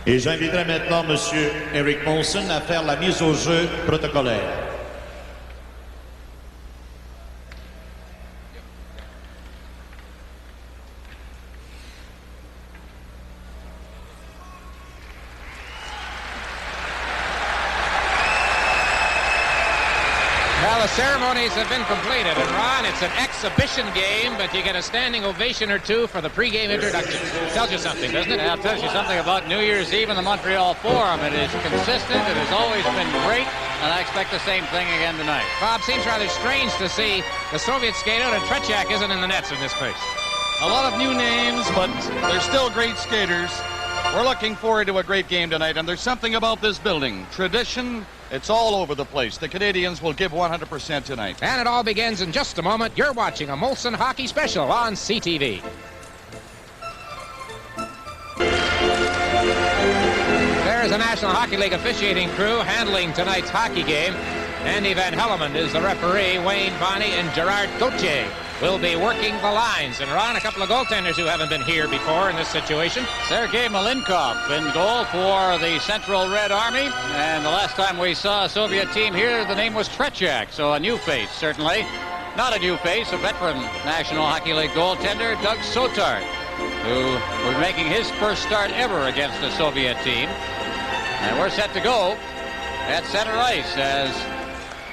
Et j'inviterai maintenant M. Eric Molson à faire la mise au jeu protocolaire. Well, the ceremonies have been completed, and Ron, it's an exhibition game, but you get a standing ovation or two for the pregame introduction. Tells you something, doesn't it? Yeah, it tells you something about New Year's Eve in the Montreal Forum. It is consistent, it has always been great, and I expect the same thing again tonight. Bob, seems rather strange to see the Soviet skate out, and Tretiak isn't in the nets in this place. A lot of new names, but they're still great skaters. We're looking forward to a great game tonight, and there's something about this building. Tradition, it's all over the place. The Canadiens will give 100% tonight. And it all begins in just a moment. You're watching a Molson Hockey Special on CTV. There's a National Hockey League officiating crew handling tonight's hockey game. Andy Van Hellemond is the referee. Wayne Bonney and Gerard Gauthier will be working the lines. And Ron, a couple of goaltenders who haven't been here before in this situation. Sergei Malinkov in goal for the Central Red Army. And the last time we saw a Soviet team here, the name was Tretiak. So a new face, certainly. Not a new face, a veteran National Hockey League goaltender, Doug Sotard, who was making his first start ever against a Soviet team. And we're set to go at center ice as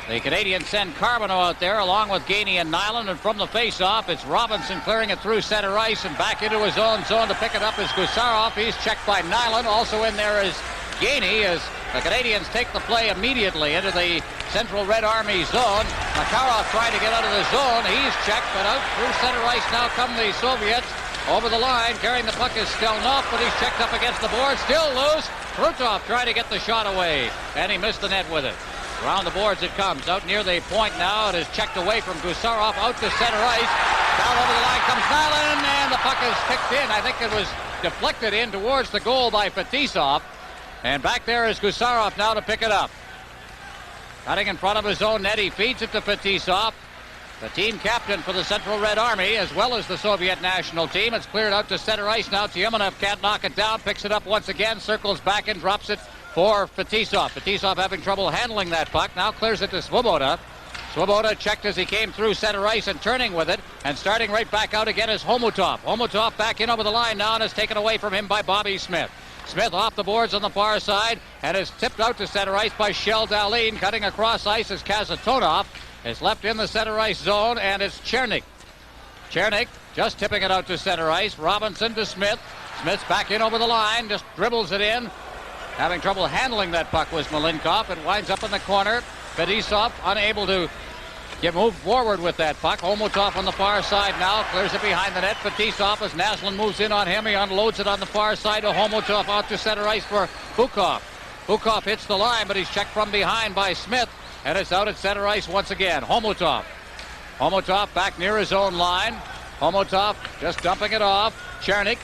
the Canadiens send Carbonneau out there along with Gainey and Nyland, and from the face-off, it's Robinson clearing it through center ice and back into his own zone to pick it up is Gusarov. He's checked by Nyland. Also in there is Gainey as the Canadiens take the play immediately into the Central Red Army zone. Makarov trying to get out of the zone. He's checked, but out through center ice now come the Soviets. Over the line, carrying the puck is Stelnov, but he's checked up against the board. Still loose. Krutov trying to get the shot away, and he missed the net with it. Around the boards it comes. Out near the point now. It is checked away from Gusarov out to center ice. Down over the line comes Nyland, and the puck is kicked in. I think it was deflected in towards the goal by Fetisov. And back there is Gusarov now to pick it up. Cutting in front of his own net. He feeds it to Fetisov, the team captain for the Central Red Army, as well as the Soviet national team. It's cleared out to center ice now. Tyemenev can't knock it down. Picks it up once again. Circles back and drops it for Fetisov. Fetisov having trouble handling that puck. Now clears it to Svoboda. Svoboda checked as he came through center ice and turning with it. And starting right back out again is Homutov. Homutov back in over the line now and is taken away from him by Bobby Smith. Smith off the boards on the far side and is tipped out to center ice by Shel Dahlin. Cutting across ice is Kazatonov. Is left in the center ice zone, and it's Chernik. Chernik just tipping it out to center ice. Robinson to Smith. Smith's back in over the line, just dribbles it in. Having trouble handling that puck was Malinkov. It winds up in the corner. Fetisov unable to move forward with that puck. Homutov on the far side now, clears it behind the net. Fetisov as Naslund moves in on him. He unloads it on the far side to Homutov out to center ice for Bukov. Bukov hits the line, but he's checked from behind by Smith. And it's out at center ice once again. Homutov. Homutov back near his own line. Homutov just dumping it off. Chernik.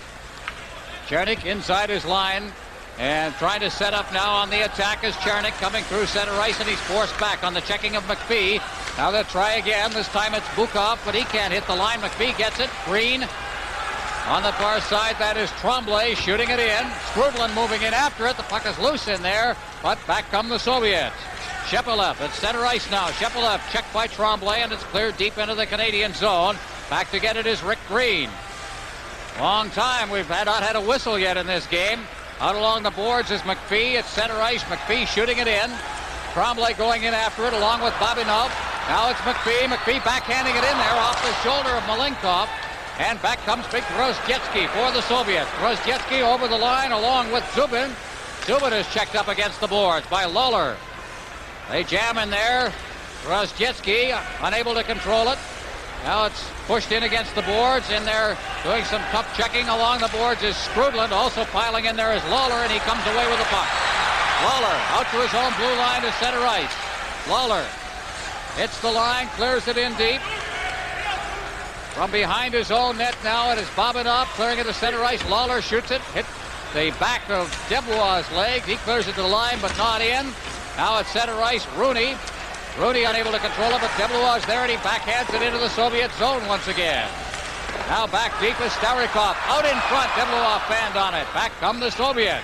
Chernik inside his line and trying to set up now on the attack is Chernik coming through center ice, and he's forced back on the checking of McPhee. Now they'll try again. This time it's Bukov, but he can't hit the line. McPhee gets it. Green on the far side. That is Tremblay shooting it in. Skrubland moving in after it. The puck is loose in there, but back come the Soviets. Shepelev at center ice now. Shepelev checked by Tremblay, and it's cleared deep into the Canadian zone. Back to get it is Rick Green. Long time we've not had a whistle yet in this game. Out along the boards is McPhee at center ice. McPhee shooting it in. Tremblay going in after it along with Babinov. Now it's McPhee. McPhee backhanding it in there off the shoulder of Malinkov. And back comes big Grozdietsky for the Soviets. Grozdietsky over the line along with Zubin. Zubin is checked up against the boards by Lawler. They jam in there. Grozdietsky unable to control it. Now it's pushed in against the boards. In there doing some tough checking along the boards is Skrudland. Also piling in there is Lawler, and he comes away with the puck. Lawler out to his own blue line to center ice. Lawler hits the line, clears it in deep. From behind his own net now it is Babinov clearing it to center ice. Lawler shoots it, hit the back of Debois' legs. He clears it to the line, but not in. Now at center ice, Rooney. Rooney unable to control it, but Debois there, and he backhands it into the Soviet zone once again. Now back deep is Starikov. Out in front, Debois fanned on it. Back come the Soviets.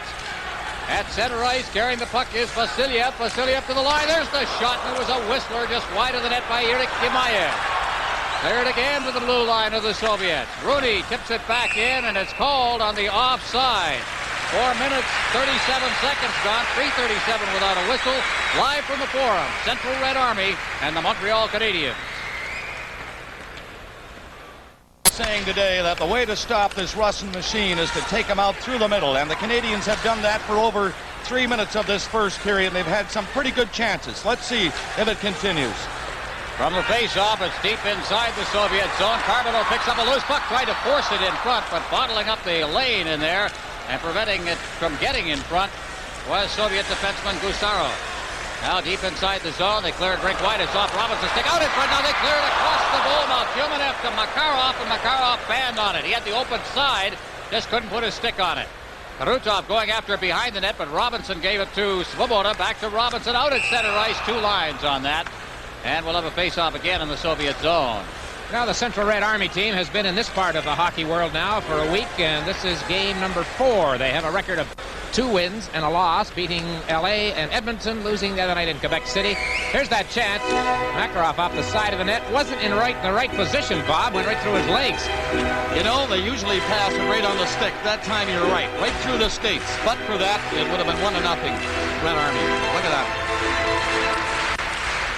At center ice, carrying the puck is Vasilyev. Vasilyev to the line. There's the shot. And it was a whistler just wide of the net by Eric Gimayev. Cleared again to the blue line of the Soviets. Rooney tips it back in, and it's called on the offside. 4 minutes, 37 seconds gone. 3:37 without a whistle. Live from the Forum, Central Red Army and the Montreal Canadiens. Saying today that the way to stop this Russian machine is to take them out through the middle, and the Canadiens have done that for over 3 minutes of this first period, and they've had some pretty good chances. Let's see if it continues. From the face-off, it's deep inside the Soviet zone. Carbonneau picks up a loose puck, trying to force it in front, but bottling up the lane in there and preventing it from getting in front was Soviet defenseman Gusarov. Now deep inside the zone, they clear it rink wide. It's off Robinson. Stick out in front. Now they clear it across the goal. Now Tjumenev to Makarov, and Makarov banned on it. He had the open side, just couldn't put his stick on it. Karutov going after it behind the net, but Robinson gave it to Svoboda. Back to Robinson out at center ice. 2 lines on that. And we'll have a face-off again in the Soviet zone. Now the Central Red Army team has been in this part of the hockey world now for a week, and this is game number 4. They have a record of 2 wins and a loss, beating LA and Edmonton, losing the other night in Quebec City. Here's that chance. Makarov off the side of the net. Wasn't in the right position, Bob. Went right through his legs. You know, they usually pass it right on the stick. That time you're right through the skates. But for that, it would have been 1-0 Red Army. Look at that.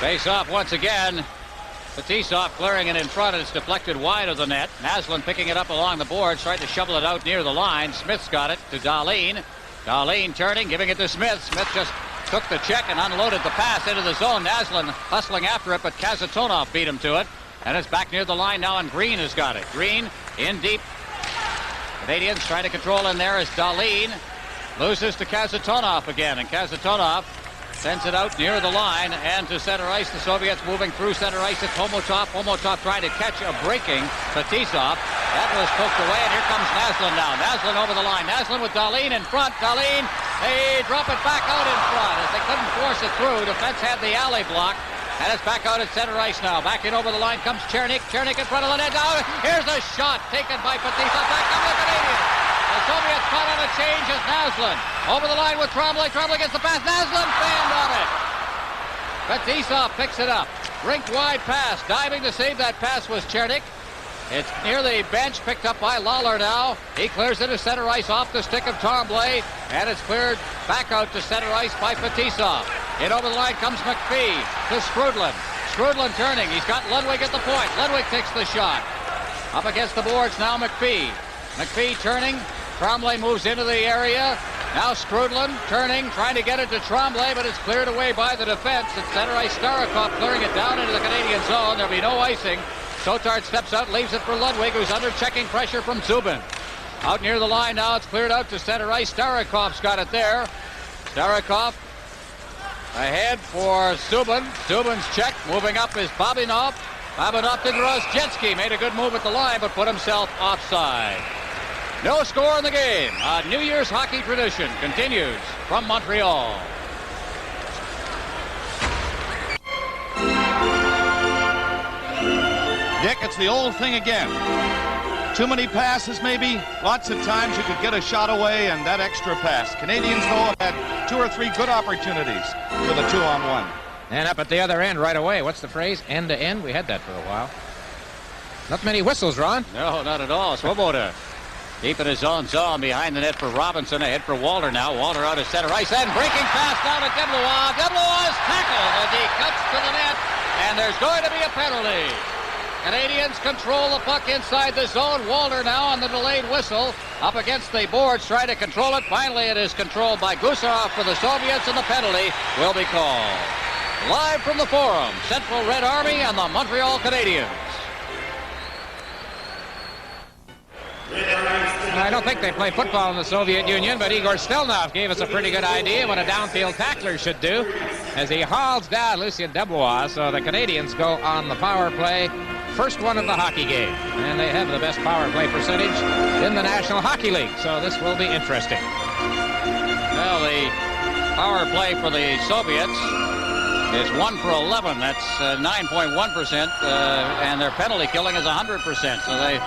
Face off once again. Fetisov clearing it in front, and it's deflected wide of the net. Naslund picking it up along the boards, trying to shovel it out near the line. Smith's got it to Dahlin. Dahlin turning, giving it to Smith. Smith just took the check and unloaded the pass into the zone. Naslund hustling after it, but Kazatonov beat him to it. And it's back near the line now, and Green has got it. Green in deep. Canadians trying to control in there as Dahlin loses to Kazatonov again, and Kazatonov sends it out near the line and to center ice. The Soviets moving through center ice. It's Homotov. Homotov trying to catch a breaking Fetisov. That was poked away, and here comes Naslund now. Naslund over the line. Naslund with Dahlin in front. Dahlin, they drop it back out in front as they couldn't force it through. Defense had the alley block, and it's back out at center ice now. Back in over the line comes Chernik. Chernik in front of the net. Now here's a shot taken by Fetisov. Back up the Canadiens. The Soviets caught on a change as Naslund over the line with Trombley. Trombley gets the pass. Naslund banned on it. Fetisov picks it up. Rink wide pass. Diving to save that pass was Chernik. It's near the bench, picked up by Lawler now. He clears it to center ice off the stick of Trombley, and it's cleared back out to center ice by Fetisov. In over the line comes McPhee to Strudlin. Strudlin turning. He's got Ludwig at the point. Ludwig takes the shot. Up against the boards now McPhee. McPhee turning. Trombley moves into the area. Now Strudlin turning, trying to get it to Trombley, but it's cleared away by the defense. It's center ice Starikov clearing it down into the Canadian zone. There'll be no icing. Sotard steps out, leaves it for Ludwig, who's under checking pressure from Zubin. Out near the line now, it's cleared out to center ice. Starikov's got it there. Starikov ahead for Zubin. Zubin's check. Moving up is Babinov. Babinov to Grozjetsky. Made a good move at the line, but put himself offside. No score in the game. A New Year's hockey tradition continues from Montreal. Dick, it's the old thing again. Too many passes, maybe. Lots of times you could get a shot away and that extra pass. Canadians, though, have had 2 or 3 good opportunities for the 2-on-1. And up at the other end right away. What's the phrase? End to end? We had that for a while. Not many whistles, Ron. No, not at all. Swoboda deep in his own zone behind the net for Robinson. Ahead for Walter now. Walter out of center ice and breaking pass down to Deblois. Deblois is tackled as he cuts to the net, and there's going to be a penalty. Canadians control the puck inside the zone. Walter now on the delayed whistle up against the boards trying to control it. Finally it is controlled by Gusarov for the Soviets, and the penalty will be called. Live from the Forum, Central Red Army and the Montreal Canadiens. I don't think they play football in the Soviet Union, but Igor Stelnov gave us a pretty good idea what a downfield tackler should do as he hauls down Lucien Deblois. So the Canadians go on the power play, first one of the hockey game, and they have the best power play percentage in the National Hockey League, so this will be interesting. Well, the power play for the Soviets is 1 for 11. That's 9.1%, and their penalty killing is 100%. So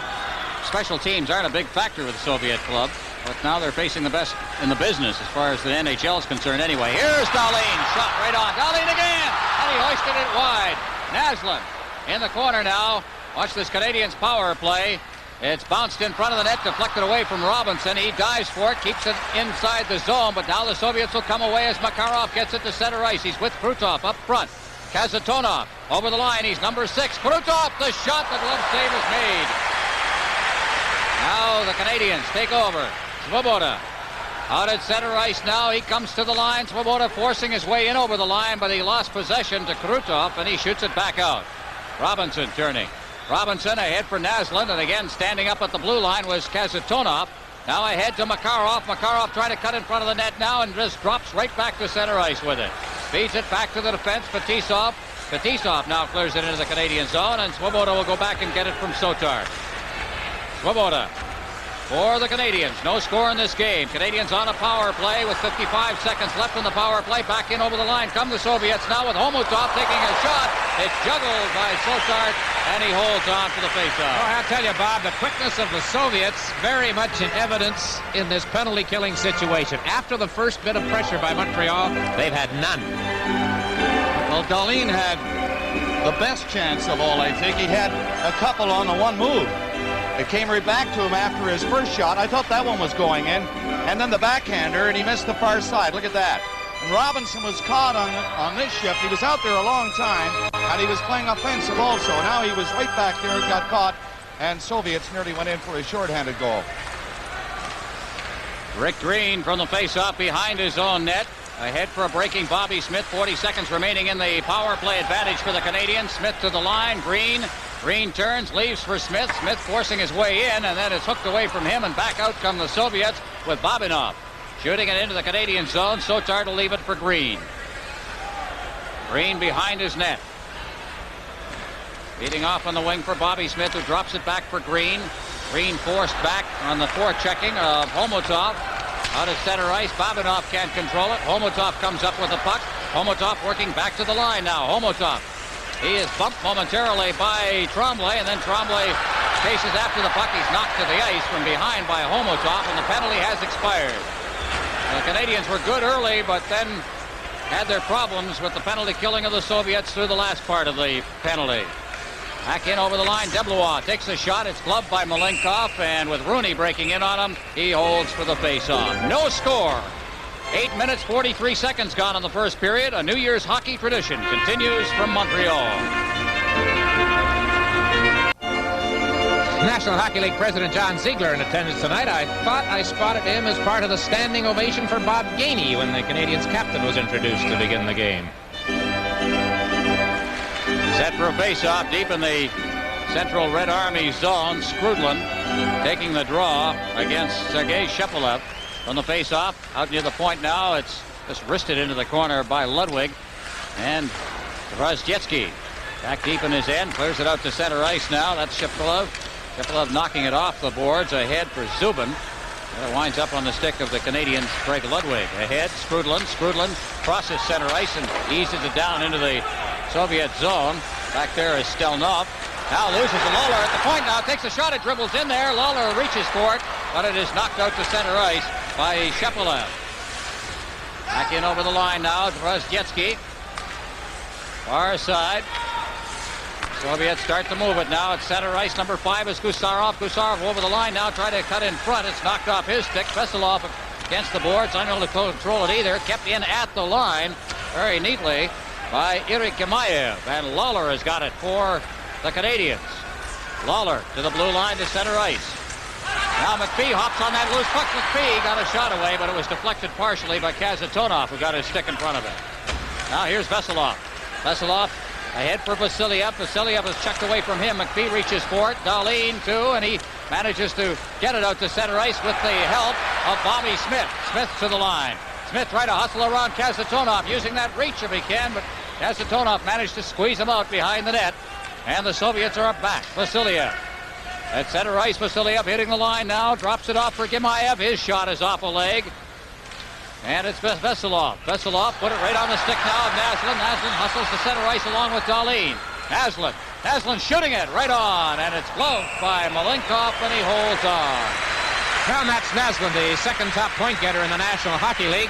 special teams aren't a big factor with the Soviet club. But now they're facing the best in the business as far as the NHL is concerned anyway. Here's Dahlin, shot right on. Dahlin again, and he hoisted it wide. Naslund in the corner now. Watch this Canadiens power play. It's bounced in front of the net, deflected away from Robinson. He dives for it, keeps it inside the zone, but now the Soviets will come away as Makarov gets it to center ice. He's with Krutov up front. Kazatonov over the line. He's number 6. Krutov, the shot. The glove save is made. Now the Canadiens take over. Svoboda out at center ice now. He comes to the line. Svoboda forcing his way in over the line, but he lost possession to Krutov, and he shoots it back out. Robinson turning. Robinson ahead for Naslund, and again standing up at the blue line was Kazatonov. Now ahead to Makarov. Makarov trying to cut in front of the net now and just drops right back to center ice with it. Feeds it back to the defense. Fetisov. Fetisov now clears it into the Canadian zone, and Svoboda will go back and get it from Sotar. Svoboda for the Canadiens. No score in this game. Canadiens on a power play with 55 seconds left in the power play. Back in over the line come the Soviets now with Homotov taking a shot. It's juggled by Sotar, and he holds on for the faceoff. Oh, I'll tell you, Bob, the quickness of the Soviets very much in evidence in this penalty-killing situation. After the first bit of pressure by Montreal, they've had none. Well, Dahlin had the best chance of all, I think. He had a couple on the one move. It came right back to him after his first shot. I thought that one was going in. And then the backhander, and he missed the far side. Look at that. And Robinson was caught on this shift. He was out there a long time, and he was playing offensive also. Now he was right back there, got caught, and Soviets nearly went in for a shorthanded goal. Rick Green from the faceoff behind his own net. Ahead for a breaking Bobby Smith. 40 seconds remaining in the power play advantage for the Canadiens. Smith to the line. Green turns, leaves for Smith. Smith forcing his way in, and then it's hooked away from him, and back out come the Soviets with Bobinov. Shooting it into the Canadian zone. Sotar to leave it for Green. Green behind his net. Feeding off on the wing for Bobby Smith, who drops it back for Green. Green forced back on the forechecking of Homotov. Out at center ice, Bobinov can't control it. Homotov comes up with the puck. Homotov working back to the line now. Homotov. He is bumped momentarily by Tremblay, and then Tremblay chases after the puck. He's knocked to the ice from behind by Homotov, and the penalty has expired. The Canadiens were good early, but then had their problems with the penalty killing of the Soviets through the last part of the penalty. Back in over the line, Deblois takes a shot. It's gloved by Malenkov, and with Rooney breaking in on him, he holds for the face-off. No score. 8 minutes, 43 seconds gone in the first period. A New Year's hockey tradition continues from Montreal. National Hockey League President John Ziegler in attendance tonight. I thought I spotted him as part of the standing ovation for Bob Gainey when the Canadiens captain was introduced to begin the game. Set for a face-off deep in the Central Red Army zone. Skrudlin taking the draw against Sergei Shepelev. From the face-off, out near the point now, it's just wristed into the corner by Ludwig. And Rozjetsky back deep in his end, clears it out to center ice now. That's Shepelev. Shepelev knocking it off the boards, ahead for Zubin. It winds up on the stick of the Canadians, Craig Ludwig. Ahead, Skrudlin. Skrudlin crosses center ice and eases it down into the Soviet zone. Back there is Stelnov. Now loses to Lawler at the point now. Takes a shot. It dribbles in there. Lawler reaches for it, but it is knocked out to center ice by Shepelev. Back in over the line now. Rozjetsky. Far side. Soviets start to move it now at center ice. Number 5 is Gusarov. Gusarov over the line now. Try to cut in front. It's knocked off his stick. Veselov against the boards. Unable to control it either. Kept in at the line very neatly by Erik Gemayev. And Lawler has got it for the Canadiens. Lawler to the blue line to center ice. Now McPhee hops on that loose puck. McPhee got a shot away, but it was deflected partially by Kazatonov, who got his stick in front of it. Now here's Veselov. Veselov ahead for Vasiliev. Vasiliev is checked away from him. McPhee reaches for it. Dahlin too, and he manages to get it out to center ice with the help of Bobby Smith. Smith to the line. Smith trying to hustle around Kazatonov, using that reach if he can, but Kazatonov managed to squeeze him out behind the net. And the Soviets are back. Vasiliev. At center ice, Vasiliev hitting the line now. Drops it off for Gemayev. His shot is off a leg. And it's Veselov. Veselov put it right on the stick now of Naslund. Naslund hustles to center ice along with Dahlin. Naslund shooting it right on. And it's gloved by Malenkov, and he holds on. Well, Mats Naslund, the second top point getter in the National Hockey League,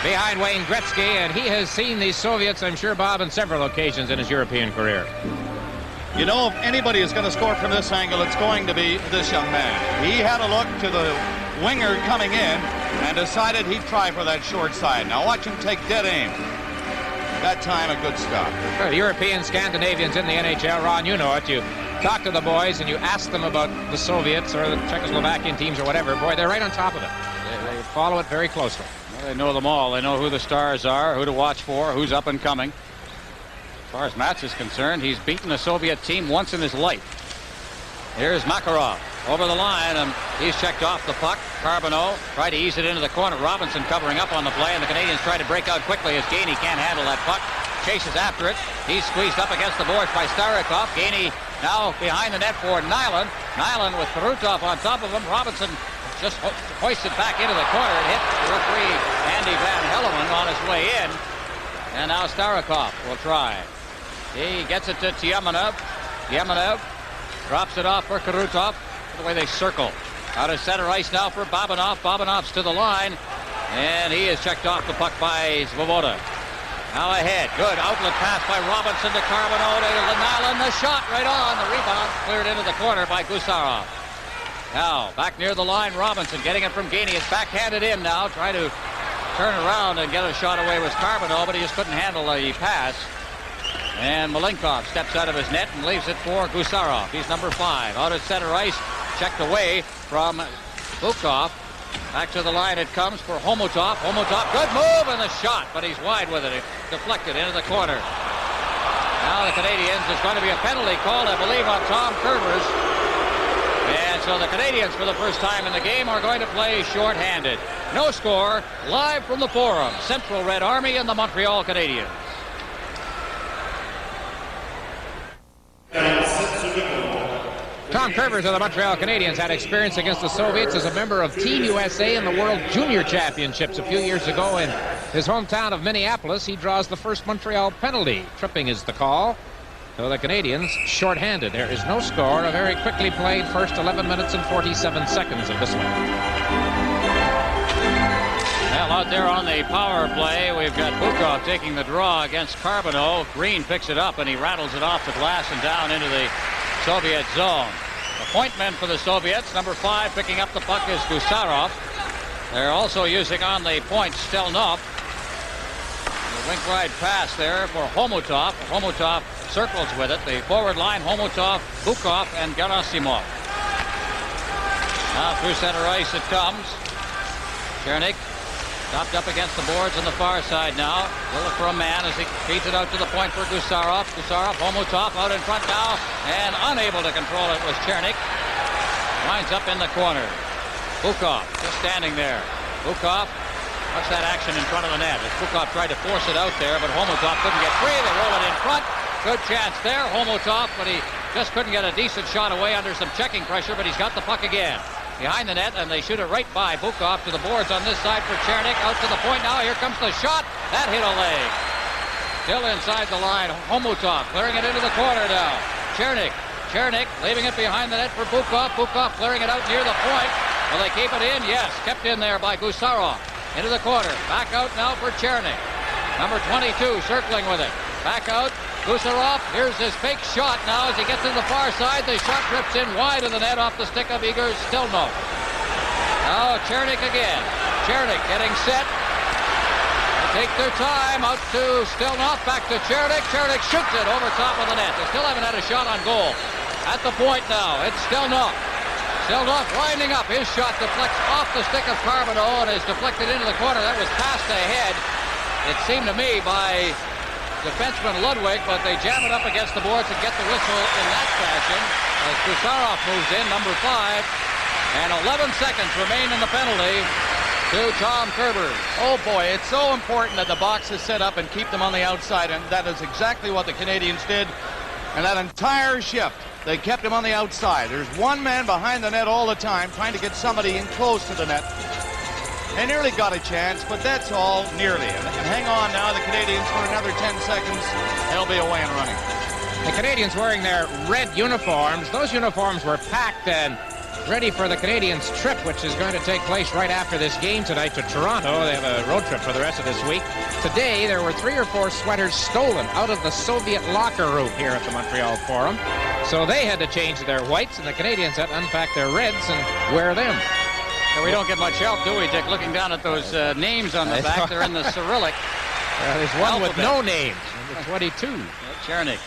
behind Wayne Gretzky, and he has seen these Soviets, I'm sure, Bob, on several occasions in his European career. You know, if anybody is going to score from this angle, it's going to be this young man. He had a look to the winger coming in and decided he'd try for that short side. Now watch him take dead aim. That time, a good stop. The European Scandinavians in the NHL, Ron, you know it. You talk to the boys and you ask them about the Soviets or the Czechoslovakian teams or whatever. Boy, they're right on top of it. They follow it very closely. Well, they know them all. They know who the stars are, who to watch for, who's up and coming. As far as Match is concerned, he's beaten a Soviet team once in his life. Here's Makarov over the line, and he's checked off the puck. Carbonneau tried to ease it into the corner. Robinson covering up on the play, and the Canadians try to break out quickly as Gainey can't handle that puck. Chases after it. He's squeezed up against the boards by Starikov. Gainey now behind the net for Nyland. Nyland with Krutov on top of him. Robinson just hoisted back into the corner. It hit the referee Andy Van Hellemond on his way in. And now Starikov will try. He gets it to Tyemenov. Tyemenov drops it off for Krutov. The way they circle. Out of center ice now for Babanov. Babanov's to the line. And he is checked off the puck by Svoboda. Now ahead. Good outlet pass by Robinson to Carbonneau to Nyland. The shot right on. The rebound cleared into the corner by Gusarov. Now back near the line. Robinson getting it from Gainey. It's backhanded in now. Try to turn around and get a shot away with Carbonneau, but he just couldn't handle the pass. And Malenkov steps out of his net and leaves it for Gusarov. He's number 5. Out at center ice. Checked away from Bukov. Back to the line it comes for Homotov. Homotov, good move and the shot, but he's wide with it. It deflected into the corner. Now the Canadians, there's going to be a penalty called, I believe, on Tom Kervers. And so the Canadians, for the first time in the game, are going to play shorthanded. No score, live from the Forum. Central Red Army and the Montreal Canadiens. Tom Kervers of the Montreal Canadiens had experience against the Soviets as a member of Team USA in the World Junior Championships a few years ago in his hometown of Minneapolis. He draws the first Montreal penalty. Tripping is the call. So the Canadians shorthanded. There is no score. A very quickly played first 11 minutes and 47 seconds of this one. Well, out there on the power play, we've got Bukov taking the draw against Carbonneau. Green picks it up and he rattles it off the glass and down into the Soviet zone. The point men for the Soviets, number 5 picking up the puck is Gusarov. They're also using on the point Stelnov. The wink wide pass there for Homotov. Homotov circles with it. The forward line, Homotov, Bukov, and Gerasimov. Now through center ice it comes. Chernik stopped up against the boards on the far side now. Will look for a man as he feeds it out to the point for Gusarov. Gusarov, Homotov out in front now, and unable to control it was Chernik. Winds up in the corner. Bukov just standing there. Bukov, watch that action in front of the net. As Bukov tried to force it out there, but Homotov couldn't get free. They roll it in front. Good chance there, Homotov, but he just couldn't get a decent shot away under some checking pressure, but he's got the puck again. Behind the net, and they shoot it right by Bukov to the boards on this side for Chernik. Out to the point now. Here comes the shot. That hit a leg. Still inside the line. Homotov clearing it into the corner now. Chernik leaving it behind the net for Bukov. Bukov clearing it out near the point. Will they keep it in? Yes. Kept in there by Gusarov. Into the corner. Back out now for Chernik. Number 22 circling with it. Back out. Gusarov, here's his fake shot now as he gets to the far side. The shot trips in wide of the net off the stick of Igor Stelnov. Now Chernik again. Chernik getting set. They take their time out to Stelnov. Back to Chernik. Chernik shoots it over top of the net. They still haven't had a shot on goal. At the point now, it's Stelnov. Stelnov winding up. His shot deflects off the stick of Carbonneau and is deflected into the corner. That was passed ahead, it seemed to me, by defenseman Ludwig, but they jam it up against the boards and get the whistle in that fashion as Gusarov moves in, number 5, and 11 seconds remain in the penalty to Tom Kervers. Oh boy, it's so important that the box is set up and keep them on the outside, and that is exactly what the Canadians did. And that entire shift, they kept him on the outside. There's one man behind the net all the time trying to get somebody in close to the net. They nearly got a chance, but that's all, nearly. And hang on now, the Canadians, for another 10 seconds. They'll be away and running. The Canadians wearing their red uniforms. Those uniforms were packed and ready for the Canadiens' trip, which is going to take place right after this game tonight to Toronto. They have a road trip for the rest of this week. Today, there were 3 or 4 sweaters stolen out of the Soviet locker room here at the Montreal Forum. So they had to change their whites, and the Canadiens had to unpack their reds and wear them. So we don't get much help, do we, Dick? Looking down at those names on the back, they're in the Cyrillic. There's one with no names, number 22. Chernik.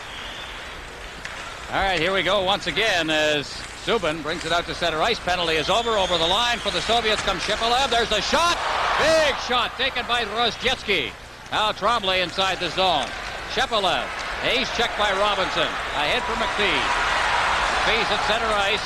All right, here we go once again as Zubin brings it out to center ice. Penalty is over the line for the Soviets. Comes Shipalev. There's a shot. Big shot taken by Rozjetsky. Now Tremblay inside the zone. Shipalev. Ace checked by Robinson. Ahead for McPhee. McPhee's at center ice.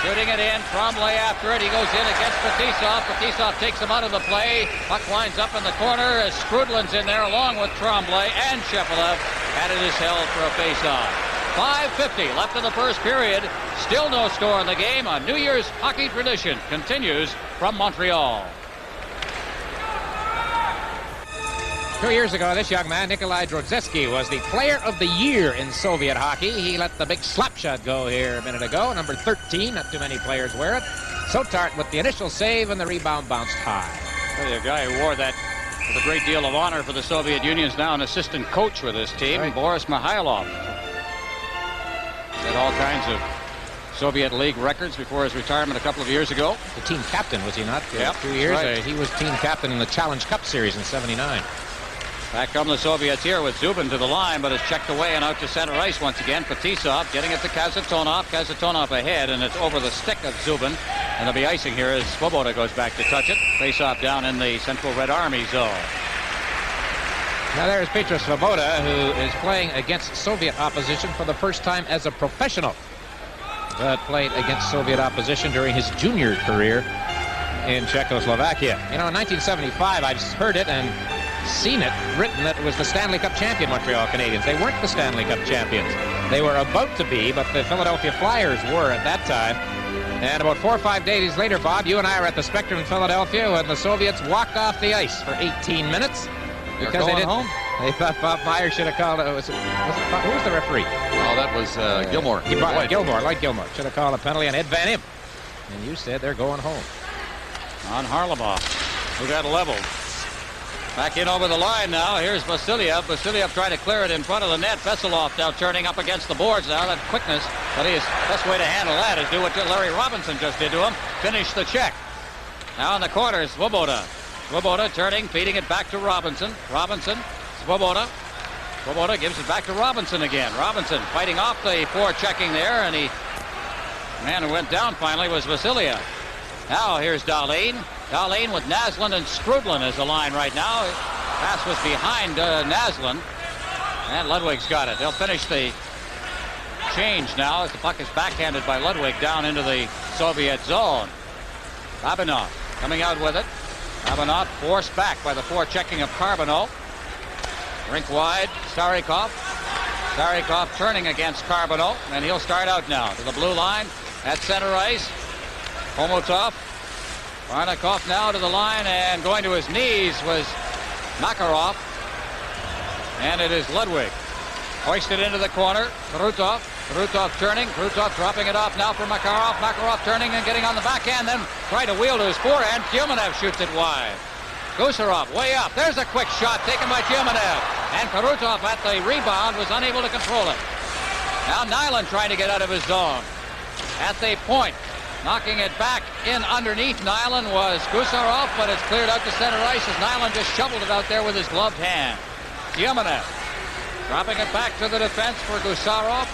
Shooting it in. Tremblay after it. He goes in against Fetisov. Fetisov takes him out of the play. Puck winds up in the corner as Skrudlin's in there along with Tremblay and Shipalev. And it is held for a face-off. 5:50 left in the first period. Still no score in the game. A New Year's hockey tradition continues from Montreal. 2 years ago, this young man, Nikolai Drodzetsky, was the player of the year in Soviet hockey. He let the big slap shot go here a minute ago. Number 13, not too many players wear it. Sotart with the initial save, and the rebound bounced high. The guy who wore that with a great deal of honor for the Soviet Union is now an assistant coach with this team, right. Boris Mikhailov. Had all kinds of Soviet League records before his retirement a couple of years ago. The team captain, was he not? Yep, 2 years. right. He was team captain in the Challenge Cup Series in '79. Back come the Soviets here with Zubin to the line, but it's checked away and out to center ice once again. Fetisov getting it to Kazatonov. Kazatonov ahead, and it's over the stick of Zubin. And there'll be icing here as Svoboda goes back to touch it. Face-off down in the Central Red Army zone. Now there's Petr Svoboda, who is playing against Soviet opposition for the first time as a professional. But played against Soviet opposition during his junior career in Czechoslovakia. You know, in 1975, I've heard it and seen it written that it was the Stanley Cup champion Montreal Canadiens. They weren't the Stanley Cup champions. They were about to be, but the Philadelphia Flyers were at that time. And about 4 or 5 days later, Bob, you and I were at the Spectrum in Philadelphia when the Soviets walked off the ice for 18 minutes. Because they didn't. Home? They thought Bob Meyer should have called it. Who was the referee? Oh, that was Gilmore. Lloyd Gilmore. Should have called a penalty on Ed Van Impe. And you said they're going home. On Harlamov, who got leveled. Back in over the line now. Here's Vasilyev. Vasilyev trying to clear it in front of the net. Veselov now turning up against the boards now. That quickness. But his best way to handle that is do what Larry Robinson just did to him. Finish the check. Now in the corner, Svoboda. Svoboda turning, feeding it back to Robinson. Robinson, Svoboda. Svoboda gives it back to Robinson again. Robinson fighting off the forechecking there, and the man who went down finally was Vasilyev. Now here's Dahlin. Dahlin with Naslund and Skrudlin as the line right now. Pass was behind Naslund. And Ludwig's got it. They'll finish the change now as the puck is backhanded by Ludwig down into the Soviet zone. Babinov coming out with it. Babinov forced back by the forechecking of Carbonneau. Rink wide, Starikov. Starikov turning against Carbonneau, and he'll start out now to the blue line at center ice. Homotov. Varnikov now to the line, and going to his knees was Makarov. And it is Ludwig. Hoisted into the corner. Krutov. Krutov turning. Krutov dropping it off now for Makarov. Makarov turning and getting on the backhand, then trying to wheel to his forehand. Tyumenev shoots it wide. Gusarov way up. There's a quick shot taken by Tyumenev. And Krutov at the rebound was unable to control it. Now Nyland trying to get out of his zone. At the point. Knocking it back in underneath Nyland was Gusarov, but it's cleared out to center ice as Nyland just shoveled it out there with his gloved hand. Tyumenev dropping it back to the defense for Gusarov.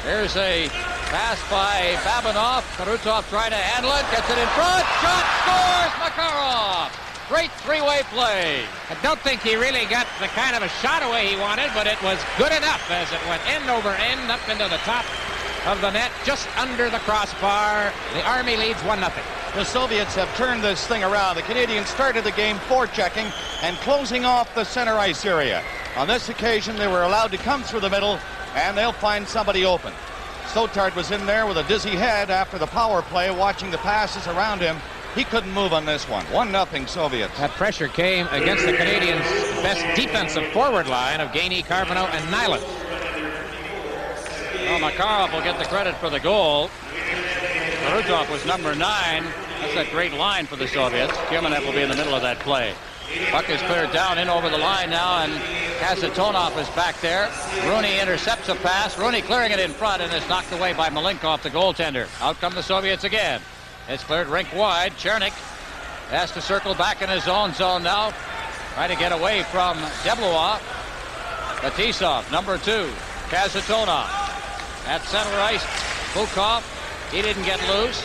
There's a pass by Babinov. Krutov trying to handle it. Gets it in front. Shot. Scores. Makarov. Great three-way play. I don't think he really got the kind of a shot away he wanted, but it was good enough as it went end over end up into the top of the net, just under the crossbar. The Army leads 1-0. The Soviets have turned this thing around. The Canadiens started the game forechecking and closing off the center ice area. On this occasion, they were allowed to come through the middle, and they'll find somebody open. Stotard was in there with a dizzy head after the power play, watching the passes around him. He couldn't move on this one. 1-0 Soviets. That pressure came against the Canadiens' best defensive forward line of Gainey, Carbonneau, and Nyland. Well, Makarov will get the credit for the goal. Krutov was number 9. That's a great line for the Soviets. Timonev will be in the middle of that play. Puck is cleared down in over the line now, and Kasatonov is back there. Rooney intercepts a pass. Rooney clearing it in front, and is knocked away by Malenkov, the goaltender. Out come the Soviets again. It's cleared rink wide. Chernik has to circle back in his own zone now. Trying to get away from Deblois. Fetisov, number 2. Kasatonov. At center ice, Bukov. He didn't get loose.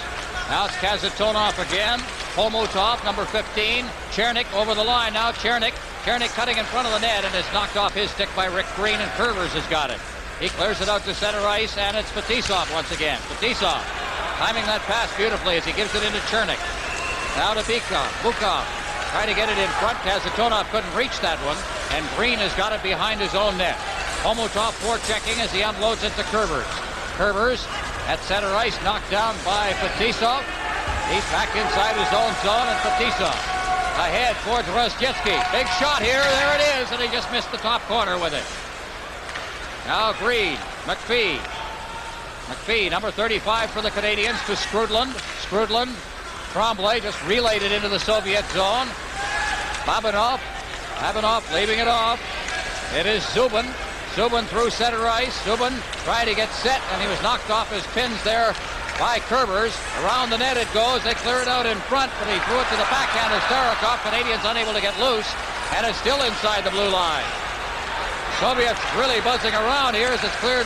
Now it's Kasatonov again. Homotov, number 15. Chernik over the line now. Chernik cutting in front of the net, and it's knocked off his stick by Rick Green, and Curvers has got it. He clears it out to center ice, and it's Fetisov once again. Fetisov timing that pass beautifully as he gives it into Chernik. Now to Bukov. Trying to get it in front. Kasatonov couldn't reach that one, and Green has got it behind his own net. Homotov forechecking as he unloads it to Curvers. Curvers at center ice, knocked down by Fetisov. He's back inside his own zone, and Fetisov ahead towards Rozhetsky. Big shot here, there it is, and he just missed the top corner with it. Now Green, McPhee. McPhee, number 35 for the Canadiens, to Skrudland. Skrudland, Tremblay just relayed it into the Soviet zone. Babanov leaving it off. It is Zubin. Zubin through center ice. Zubin trying to get set, and he was knocked off his pins there by Curvers. Around the net it goes. They clear it out in front, but he threw it to the backhand of Starikov. Canadians unable to get loose, and it's still inside the blue line. Soviets really buzzing around here as it's cleared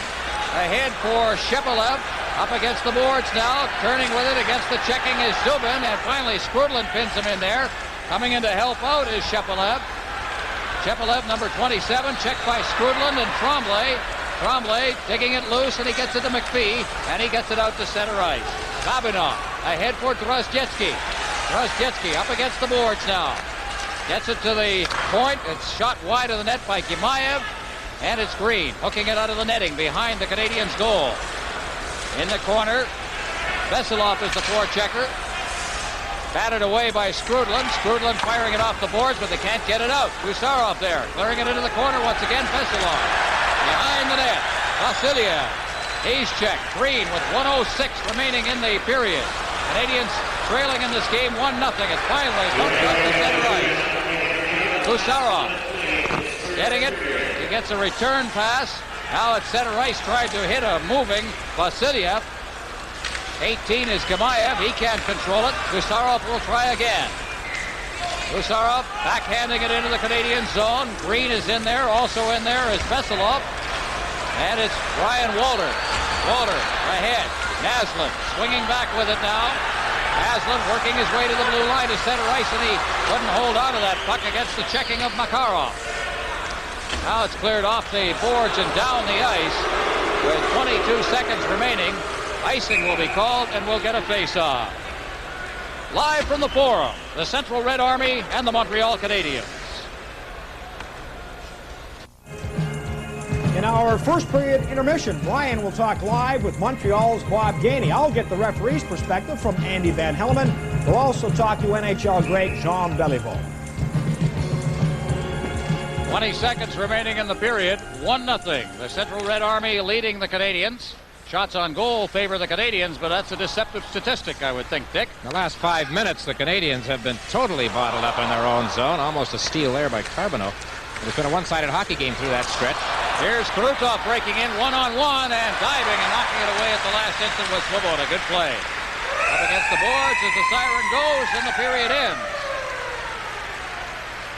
ahead for Shepelev. Up against the boards now. Turning with it against the checking is Zubin, and finally Skrudland pins him in there. Coming in to help out is Shepelev. Shepelev, number 27, checked by Skrudland and Tremblay. Tremblay digging it loose, and he gets it to McPhee, and he gets it out to center ice. Babinov ahead for Rozhetsky. Rozhetsky up against the boards now. Gets it to the point. It's shot wide of the net by Gimayev, and it's Green hooking it out of the netting behind the Canadiens' goal. In the corner, Veselov is the forechecker. Batted away by Skrudland. Skrudland firing it off the boards, but they can't get it out. Gusarov there, clearing it into the corner once again. Veselov behind the net. Vasiliev. He's checked. Green with 1:06 remaining in the period. Canadians trailing in this game 1-0. It's finally bumped up to center ice. Gusarov getting it. He gets a return pass. Now at center ice, tried to hit a moving Vasiliev. 18 is Gimayev. He can't control it. Gusarov will try again. Gusarov backhanding it into the Canadian zone. Green is in there. Also in there is Veselov. And it's Ryan Walter. Walter ahead. Naslund swinging back with it now. Naslund working his way to the blue line to center ice, and he couldn't hold on to that puck against the checking of Makarov. Now it's cleared off the boards and down the ice with 22 seconds remaining. Icing will be called, and we'll get a face-off. Live from the Forum, the Central Red Army and the Montreal Canadiens. In our first period intermission, Brian will talk live with Montreal's Bob Gainey. I'll get the referee's perspective from Andy Van Hellemond. We'll also talk to NHL great Jean Beliveau. 20 seconds remaining in the period. 1-0. The Central Red Army leading the Canadiens. Shots on goal favor the Canadiens, but that's a deceptive statistic, I would think, Dick. The last 5 minutes, the Canadiens have been totally bottled up in their own zone. Almost a steal there by Carbonneau. It's been a one-sided hockey game through that stretch. Here's Krutov breaking in one-on-one and diving and knocking it away at the last instant was Svoboda. Good play. Up against the boards as the siren goes and the period ends.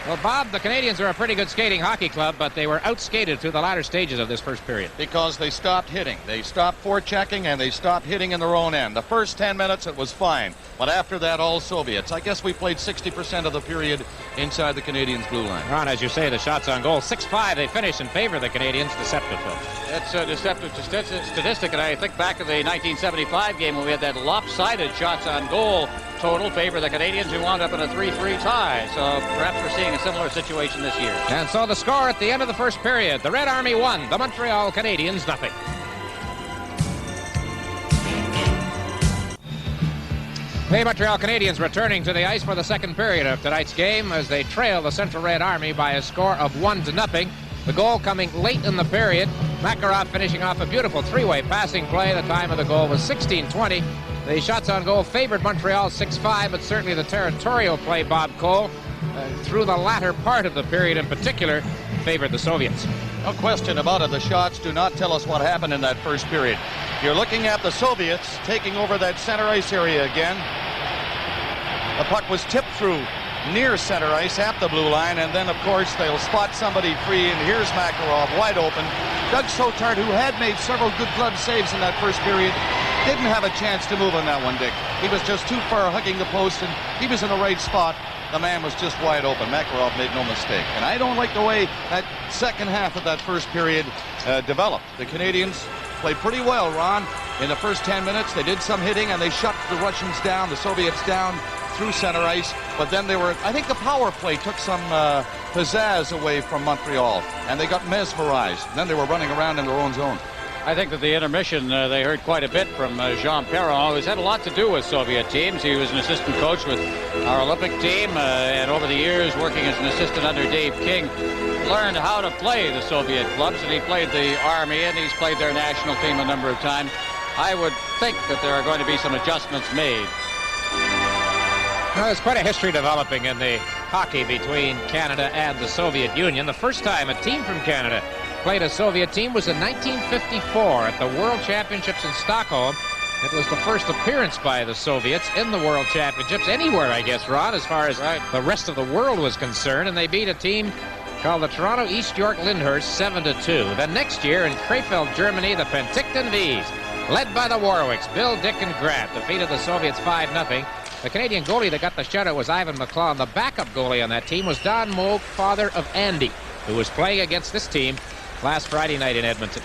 Well, Bob, the Canadiens are a pretty good skating hockey club, but they were outskated through the latter stages of this first period. Because they stopped hitting. They stopped forechecking, and they stopped hitting in their own end. The first 10 minutes, it was fine. But after that, all Soviets. I guess we played 60% of the period inside the Canadiens' blue line. Ron, as you say, the shots on goal, 6-5. They finish in favor of the Canadiens. Deceptive, Phil. That's a deceptive statistic, and I think back to the 1975 game when we had that lopsided shots on goal total favor the Canadiens, who wound up in a 3-3 tie. So perhaps we're seeing a similar situation this year. And so the score at the end of the first period, the Red Army 1, the Montreal Canadiens 0. The Montreal Canadiens returning to the ice for the second period of tonight's game as they trail the Central Red Army by a score of 1-0. The goal coming late in the period. Makarov finishing off a beautiful three-way passing play. The time of the goal was 16:20. The shots on goal favored Montreal 6-5, but certainly the territorial play, Bob Cole, through the latter part of the period in particular, favored the Soviets. No question about it. The shots do not tell us what happened in that first period. You're looking at the Soviets taking over that center ice area again. The puck was tipped through near center ice at the blue line, and then, of course, they'll spot somebody free, and here's Makarov wide open. Doug Sotard, who had made several good glove saves in that first period, didn't have a chance to move on that one, Dick. He was just too far hugging the post, and he was in the right spot. The man was just wide open. Makarov made no mistake. And I don't like the way that second half of that first period developed. The Canadians played pretty well, Ron. In the first 10 minutes, they did some hitting, and they shut the Russians down, the Soviets down through center ice. But then they were, I think the power play took some pizzazz away from Montreal, and they got mesmerized. And then they were running around in their own zone. I think that the intermission, they heard quite a bit from Jean Perron, who's had a lot to do with Soviet teams. He was an assistant coach with our Olympic team, and over the years, working as an assistant under Dave King, learned how to play the Soviet clubs, and he played the Army, and he's played their national team a number of times. I would think that there are going to be some adjustments made. Well, there's quite a history developing in the hockey between Canada and the Soviet Union. The first time a team from Canada played a Soviet team was in 1954 at the World Championships in Stockholm. It was the first appearance by the Soviets in the World Championships anywhere, I guess, Ron, as far as the rest of the world was concerned. And they beat a team called the Toronto East York Lyndhurst 7-2. Then next year in Krefeld, Germany, the Penticton V's, led by the Warwicks, Bill, Dick, and Grant, defeated the Soviets 5-0. The Canadian goalie that got the shutout was Ivan McLaughlin. The backup goalie on that team was Don Moog, father of Andy, who was playing against this team last Friday night in Edmonton.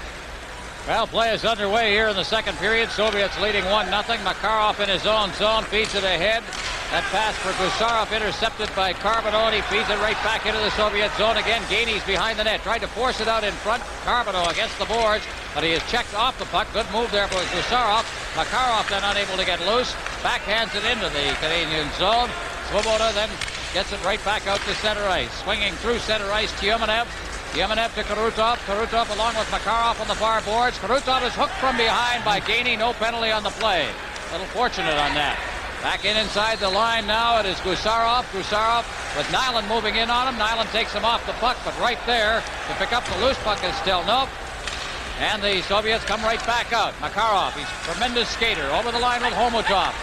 Well, play is underway here in the second period. Soviets leading 1-0. Makarov in his own zone, feeds it ahead. That pass for Gusarov intercepted by Carbonneau. He feeds it right back into the Soviet zone again. Gainey's behind the net, tried to force it out in front. Carbonneau against the boards, but he is checked off the puck. Good move there by Gusarov. Makarov then unable to get loose. Backhands it into the Canadian zone. Svoboda then gets it right back out to center ice. Swinging through center ice, Tiumenev. Tiumenev to Karutov. Karutov along with Makarov on the far boards. Karutov is hooked from behind by Gainey. No penalty on the play. A little fortunate on that. Back in inside the line now. It is Gusarov. Gusarov with Nyland moving in on him. Nyland takes him off the puck, but right there to pick up the loose puck is still nope. And the Soviets come right back out. Makarov, he's a tremendous skater. Over the line with Homotov.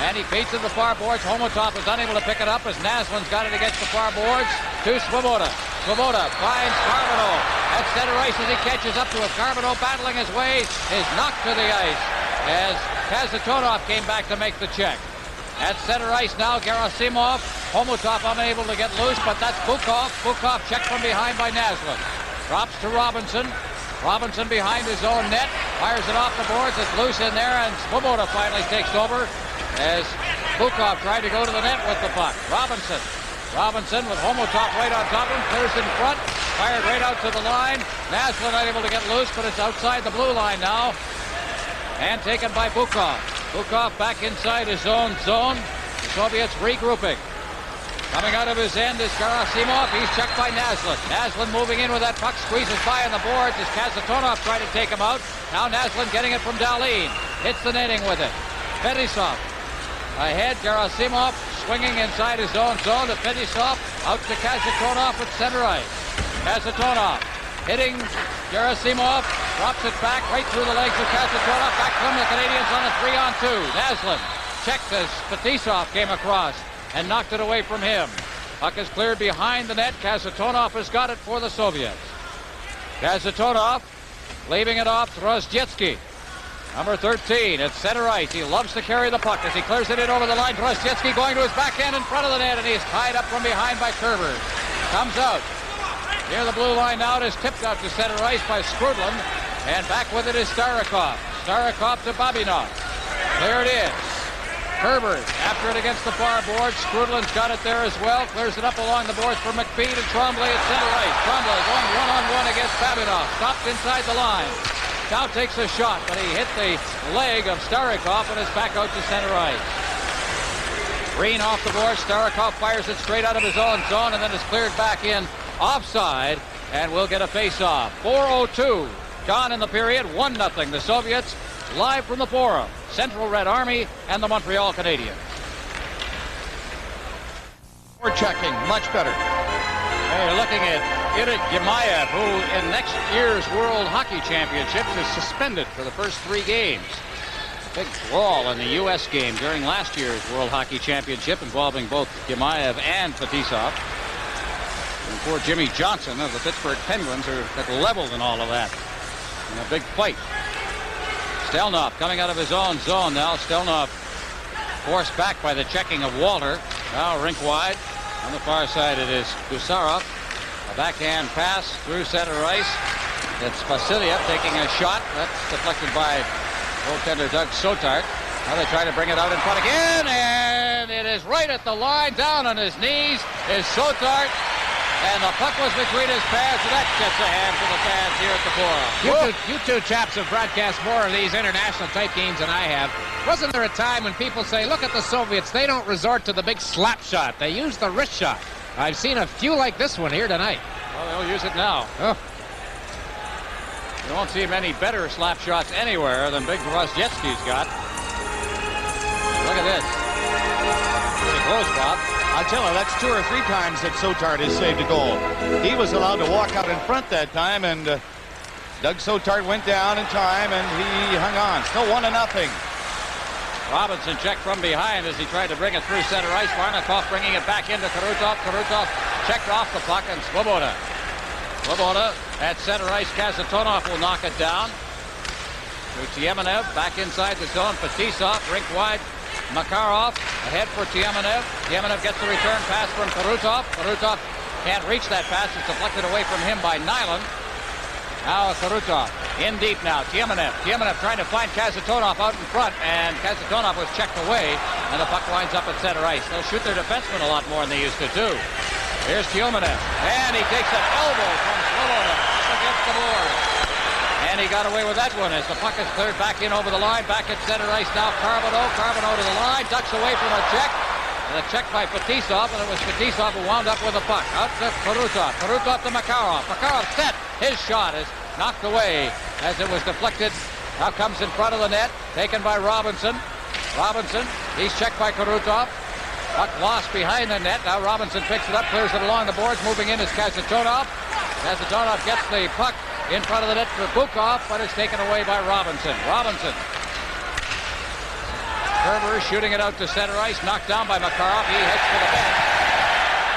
And he beats to the far boards. Homotov is unable to pick it up as Naslin's got it against the far boards to Svoboda. Svoboda finds Carbonneau at center ice as he catches up to it. Carbonneau battling his way is knocked to the ice as Kazatonov came back to make the check. At center ice now, Gerasimov. Homotov unable to get loose, but that's Bukov. Bukov checked from behind by Naslin. Drops to Robinson. Robinson behind his own net. Fires it off the boards. It's loose in there, and Svoboda finally takes over as Bukov tried to go to the net with the puck. Robinson. Robinson with Homotov right on top of him. Clears in front. Fired right out to the line. Naslin unable to get loose, but it's outside the blue line now. And taken by Bukov. Bukov back inside his own zone. The Soviets regrouping. Coming out of his end is Gerasimov. He's checked by Naslin. Naslin moving in with that puck. Squeezes by on the boards as Kazatonov tried to take him out. Now Naslin getting it from Dahlin. Hits the netting with it. Fetisov ahead. Gerasimov swinging inside his own zone to Fetisov. Out to Kazatonov at center ice. Kazatonov hitting Gerasimov. Drops it back right through the legs of Kazatonov. Back from the Canadians on a 3-on-2. Naslin checked as Fetisov came across and knocked it away from him. Puck is cleared behind the net. Kazatonov has got it for the Soviets. Kazatonov leaving it off to Rozhdetsky. Number 13 at center ice. He loves to carry the puck as he clears it in over the line. Rozhdetsky going to his backhand in front of the net, and he's tied up from behind by Kerber. Comes out. Near the blue line now. It is tipped out to center ice by Skrudland. And back with it is Starikov. Starikov to Babinov. There it is. Kerber after it against the far board. Skrudland's got it there as well. Clears it up along the boards for McPhee to Trombley at center ice. Trombley going one-on-one against Babinov. Stopped inside the line. Now takes a shot, but he hit the leg of Starikov and is back out to center ice. Green off the board. Starikov fires it straight out of his own zone and then is cleared back in offside, and we'll get a face-off. 4:02 gone in the period. 1-0. The Soviets live from the Forum. Central Red Army and the Montreal Canadiens. We're checking. Much better. Hey, looking at Irit Gemayev, who in next year's World Hockey Championships is suspended for the first 3 games. Big brawl in the U.S. game during last year's World Hockey Championship involving both Gemayev and Fetisov. And poor Jimmy Johnson of the Pittsburgh Penguins who got leveled in all of that in a big fight. Stelnov coming out of his own zone now. Stelnov forced back by the checking of Walter. Now rink wide. On the far side it is Gusarov. A backhand pass through center ice. It's Vasiliev taking a shot. That's deflected by goaltender Doug Sotart. Now they try to bring it out in front again, and it is right at the line. Down on his knees is Sotart, and the puck was between his pads, and that gets a hand for the fans here at the Forum. You two chaps have broadcast more of these international type games than I have. Wasn't there a time when people say, look at the Soviets, they don't resort to the big slap shot, they use the wrist shot? I've seen a few like this one here tonight. Well, they'll use it now. Oh. You won't see many better slap shots anywhere than Big Rozjetsky's got. Look at this. Pretty close, Bob. I'll tell you, that's 2 or 3 times that Sotart has saved a goal. He was allowed to walk out in front that time, and Doug Sotart went down in time, and he hung on. Still 1-0. Robinson checked from behind as he tried to bring it through center ice. Varnakov bringing it back into Karutov. Karutov checked off the puck, and Svoboda. Svoboda at center ice. Kazatonov will knock it down. To Tiemenev, back inside the zone. Fetisov, rink wide. Makarov ahead for Tiemenev. Tiemenev gets the return pass from Karutov. Karutov can't reach that pass. It's deflected away from him by Nyland. Now Karutov in deep now. Tiemenev trying to find Kazatonov out in front, and Kazatonov was checked away, and the puck winds up at center ice. They'll shoot their defensemen a lot more than they used to do. Here's Tiemenev, and he takes an elbow from Svoboda against the board. And he got away with that one as the puck is cleared back in over the line. Back at center ice now. Carbonneau to the line. Ducks away from a check. And a check by Fetisov, and it was Fetisov who wound up with the puck. Out to Karutov. Karutov to Makarov. Makarov set. His shot is knocked away as it was deflected. Now comes in front of the net. Taken by Robinson. Robinson. He's checked by Karutov. Puck lost behind the net. Now Robinson picks it up. Clears it along the boards. Moving in is Kazatonov. Kazatonov gets the puck in front of the net for Bukov, but it's taken away by Robinson. Robinson. Kerber shooting it out to center ice, knocked down by Makarov. He heads for the bench.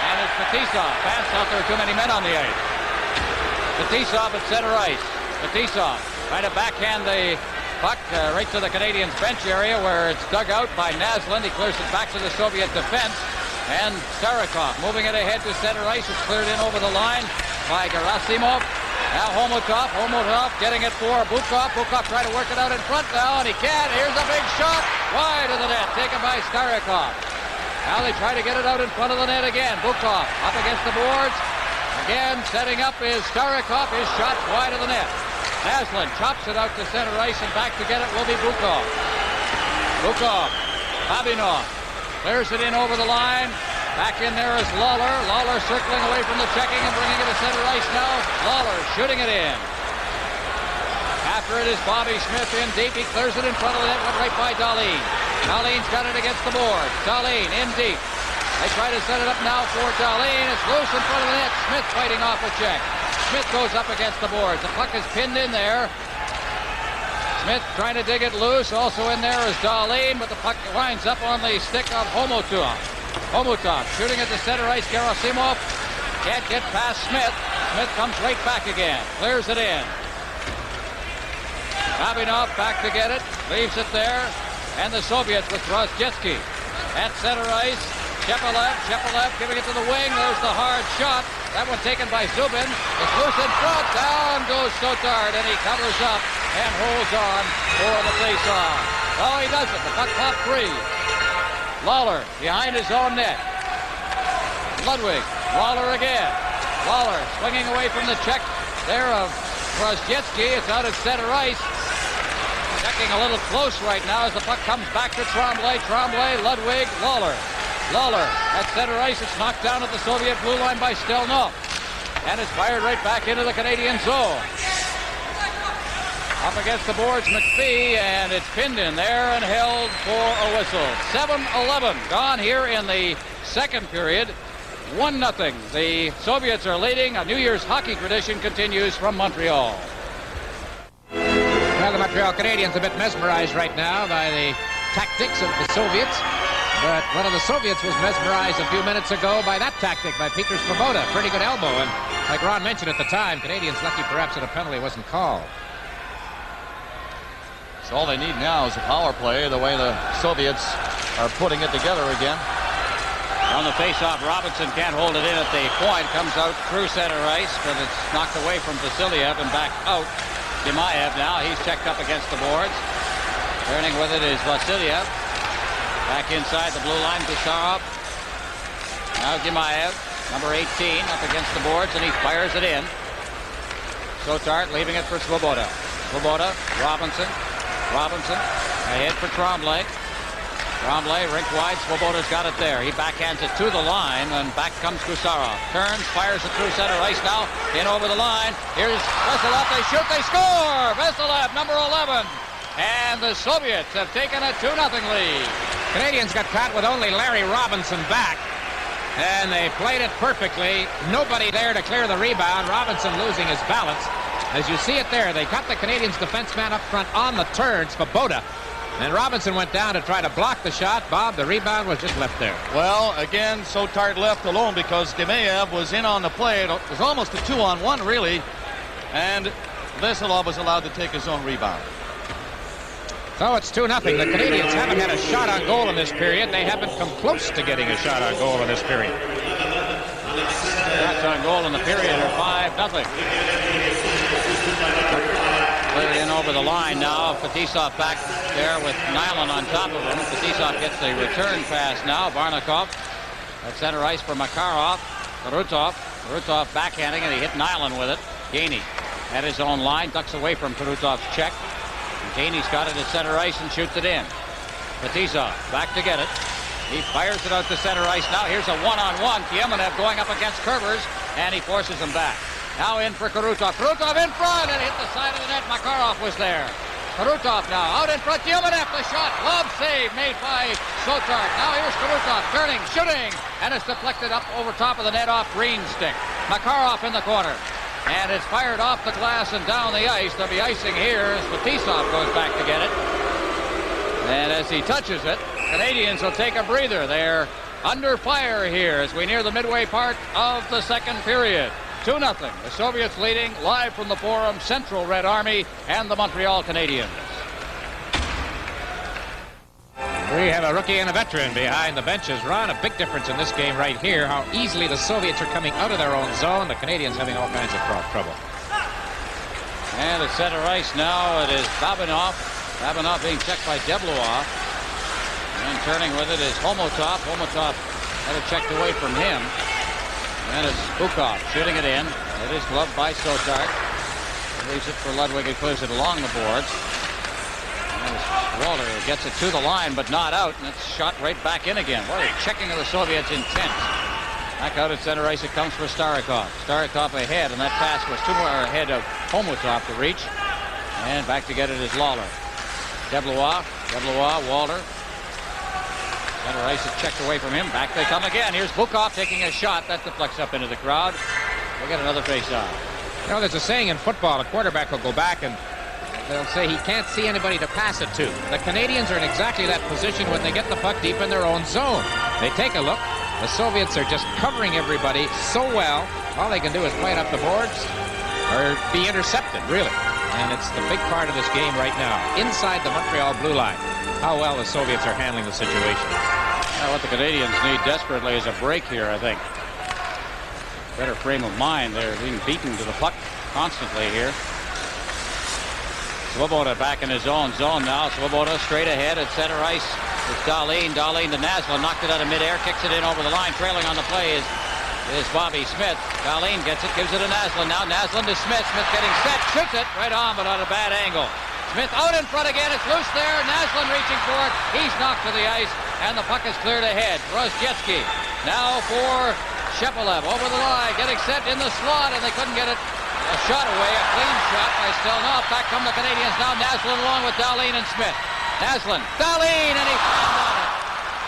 And it's Fetisov. Fans thought there were too many men on the ice. Fetisov at center ice. Fetisov trying to backhand the puck right to the Canadiens bench area where it's dug out by Naslund. He clears it back to the Soviet defense. And Starikov moving it ahead to center ice. It's cleared in over the line by Gerasimov. Now Homotov getting it for Bukov. Bukov trying to work it out in front now, and he can't. Here's a big shot wide of the net, taken by Starikov. Now they try to get it out in front of the net again. Bukov up against the boards. Again, setting up is Starikov. His shot's wide of the net. Naslund chops it out to center ice, and back to get it will be Bukov. Bukov, Babinov clears it in over the line. Back in there is Lawler. Lawler circling away from the checking and bringing it to center ice now. Lawler shooting it in. After it is Bobby Smith in deep. He clears it in front of the net. Went right by Dahlin. Dahlin's got it against the board. Dahlin in deep. They try to set it up now for Dahlin. It's loose in front of the net. Smith fighting off a check. Smith goes up against the boards. The puck is pinned in there. Smith trying to dig it loose. Also in there is Dahlin, but the puck winds up on the stick of Homotov. Homotov shooting at the center ice. Gerasimov can't get past Smith. Smith comes right back again. Clears it in. Babinov back to get it. Leaves it there. And the Soviets with Rozjetsky at center ice. Shepelev giving it to the wing. There's the hard shot. That one taken by Zubin. It's loose in front. Down goes Sotard, and he covers up and holds on for the face-off. Oh, he does it. The puck popped free. Lawler behind his own net. Ludwig. Lawler again. Lawler swinging away from the check there of Rozjetsky. It's out at center ice. Checking a little close right now as the puck comes back to Tremblay. Tremblay, Ludwig, Lawler. Lawler at center ice. It's knocked down at the Soviet blue line by Stelnov. And it's fired right back into the Canadian zone. Up against the boards, McPhee, and it's pinned in there and held for a whistle. 7-11 gone here in the second period. 1-0. The Soviets are leading. A New Year's hockey tradition continues from Montreal. Well, the Montreal Canadiens a bit mesmerized right now by the tactics of the Soviets. But one of the Soviets was mesmerized a few minutes ago by that tactic by Peter Svoboda. Pretty good elbow. And like Ron mentioned at the time, Canadians lucky perhaps that a penalty wasn't called. So all they need now is a power play, the way the Soviets are putting it together again. On the face-off, Robinson can't hold it in at the point. Comes out through center ice, but it's knocked away from Vasiliev and back out. Dimaev now, he's checked up against the boards. Turning with it is Vasiliev. Back inside the blue line, Gusarov. Now Dimaev, number 18, up against the boards, and he fires it in. Sotart leaving it for Svoboda. Svoboda, Robinson. Robinson ahead for Tremblay. Tremblay rink wide. Svoboda's got it there. He backhands it to the line, and back comes Gusarov. Turns, fires it through center ice now. In over the line. Here's Veselov. They shoot. They score. Veselov, number 11. And the Soviets have taken a 2-0 lead. Canadians got caught with only Larry Robinson back. And they played it perfectly. Nobody there to clear the rebound. Robinson losing his balance. As you see it there, they cut the Canadians defenseman up front on the turn, Svoboda. And Robinson went down to try to block the shot. Bob, the rebound was just left there. Well, again, Sotart left alone because Dimaev was in on the play. It was almost a 2-on-1, really. And Veselov was allowed to take his own rebound. So it's 2-0. The Canadians haven't had a shot on goal in this period. They haven't come close to getting a shot on goal in this period. Shots on goal in the period are 5-0. Cleared in over the line now. Fetisov back there with Nyland on top of him. Fetisov gets the return pass now. Varnikov at center ice for Makarov. Tarutov backhanding, and he hit Nyland with it. Gainey at his own line, ducks away from Tarutov's check. Gainey's got it at center ice and shoots it in. Fetisov back to get it. He fires it out to center ice now. Here's a one-on-one. Tiemonev going up against Kurvers, and he forces him back. Now in for Karutov. Karutov in front, and hit the side of the net. Makarov was there. Karutov now out in front. Tiemonev, the shot. Glove save made by Sotart. Now here's Karutov turning, shooting, and it's deflected up over top of the net off Green's stick. Makarov in the corner. And it's fired off the glass and down the ice. There'll be icing here as Fetisov goes back to get it. And as he touches it, Canadians will take a breather. They're under fire here as we near the midway part of the second period. 2-0. The Soviets leading live from the Forum, Central Red Army and the Montreal Canadiens. We have a rookie and a veteran behind the benches. Ron, a big difference in this game right here, how easily the Soviets are coming out of their own zone. The Canadians having all kinds of trouble. And at center ice now, it is Babinov. Babinov being checked by Deblois. And turning with it is Homotov. Homotov had it checked away from him. And it's Bukov shooting it in. It is gloved by Sotart. Leaves it for Ludwig, who clears it along the boards. And Walter gets it to the line, but not out, and it's shot right back in again. What a checking of the Soviets intense. Back out at center ice, it comes for Starikov. Starikov ahead, and that pass was too far ahead of Homotov to reach. And back to get it is Lawler. Deblois, Walter. Center ice is checked away from him. Back they come again. Here's Bukov taking a shot. That deflects up into the crowd. We'll get another face-off. You know, there's a saying in football, a quarterback will go back and they'll say he can't see anybody to pass it to. The Canadians are in exactly that position when they get the puck deep in their own zone. They take a look. The Soviets are just covering everybody so well. All they can do is play it up the boards or be intercepted, really. And it's the big part of this game right now. Inside the Montreal blue line, how well the Soviets are handling the situation. Well, what the Canadians need desperately is a break here, I think. Better frame of mind. They're being beaten to the puck constantly here. Svoboda back in his own zone now. Svoboda straight ahead at center ice. It's Dahlin. Dahlin to Naslund. Knocked it out of midair. Kicks it in over the line. Trailing on the play is Bobby Smith. Dahlin gets it. Gives it to Naslund. Now Naslund to Smith. Smith getting set. Shoots it right on, but on a bad angle. Smith out in front again. It's loose there. Naslund reaching for it. He's knocked to the ice, and the puck is cleared ahead. Rozjetsky now for Shepelev over the line, getting set in the slot, and they couldn't get it A shot away, a clean shot by Stelnov. Back come the Canadians now. Naslund along with Dahlin and Smith. Naslund, Dahlin, and he found on it.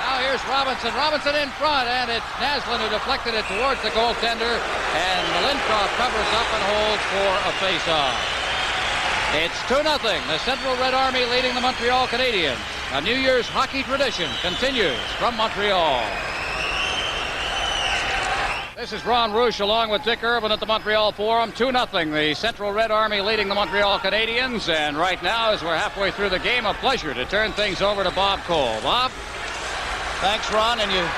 Now here's Robinson. Robinson in front, and it's Naslund who deflected it towards the goaltender, and Lindkov covers up and holds for a face-off. It's 2-0. The Central Red Army leading the Montreal Canadiens. A New Year's hockey tradition continues from Montreal. This is Ron Roush along with Dick Irvin at the Montreal Forum. 2-0. The Central Red Army leading the Montreal Canadiens. And right now, as we're halfway through the game, a pleasure to turn things over to Bob Cole. Bob? Thanks, Ron. And you've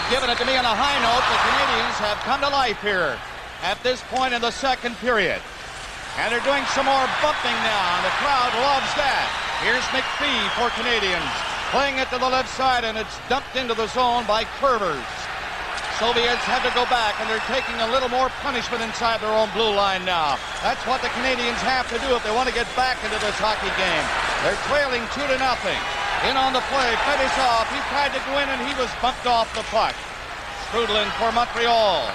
given it to me on a high note. The Canadians have come to life here at this point in the second period. And they're doing some more bumping now, and the crowd loves that. Here's McPhee for Canadians, playing it to the left side, and it's dumped into the zone by Curvers. Soviets have to go back, and they're taking a little more punishment inside their own blue line now. That's what the Canadians have to do if they want to get back into this hockey game. They're trailing 2-0. In on the play, Fedosov, he tried to go in, and he was bumped off the puck. Strudlin for Montreal.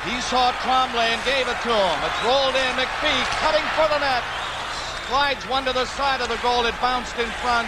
He saw Tremblay and gave it to him. It's rolled in. McPhee cutting for the net. Slides one to the side of the goal. It bounced in front.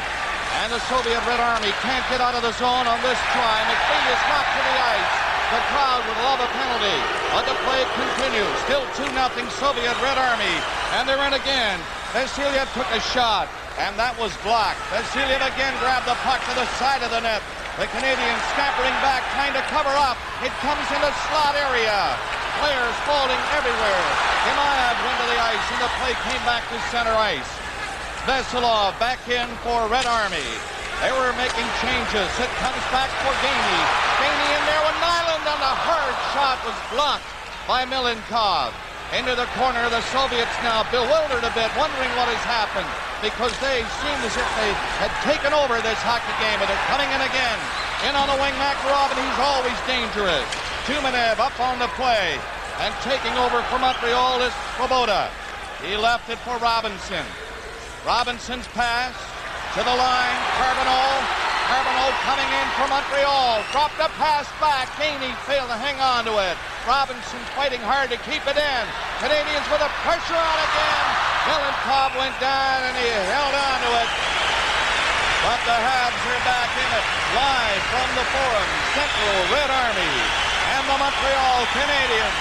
And the Soviet Red Army can't get out of the zone on this try. McPhee is knocked to the ice. The crowd would love a penalty. But the play continues. Still 2-0 Soviet Red Army. And they're in again. Vasiliev took a shot. And that was blocked. Vasiliev again grabbed the puck to the side of the net. The Canadians scampering back, trying to cover up. It comes in the slot area. Players falling everywhere. Imaev went to the ice, and the play came back to center ice. Veselov back in for Red Army. They were making changes. It comes back for Gainey. Gainey in there with Nyland, and the hard shot was blocked by Milenkov. Into the corner, the Soviets now bewildered a bit, wondering what has happened, because they seemed as if they had taken over this hockey game, and they're coming in again. In on the wing, Makarov, and he's always dangerous. Tumanev up on the play, and taking over for Montreal is Svoboda. He left it for Robinson. Robinson's pass to the line, Carbonneau coming in for Montreal. Dropped a pass back. Gainey failed to hang on to it. Robinson's fighting hard to keep it in. Canadians with a pressure on again. Milenkov went down and he held on to it. But the Habs are back in it. Live from the Forum, Central Red Army and the Montreal Canadiens.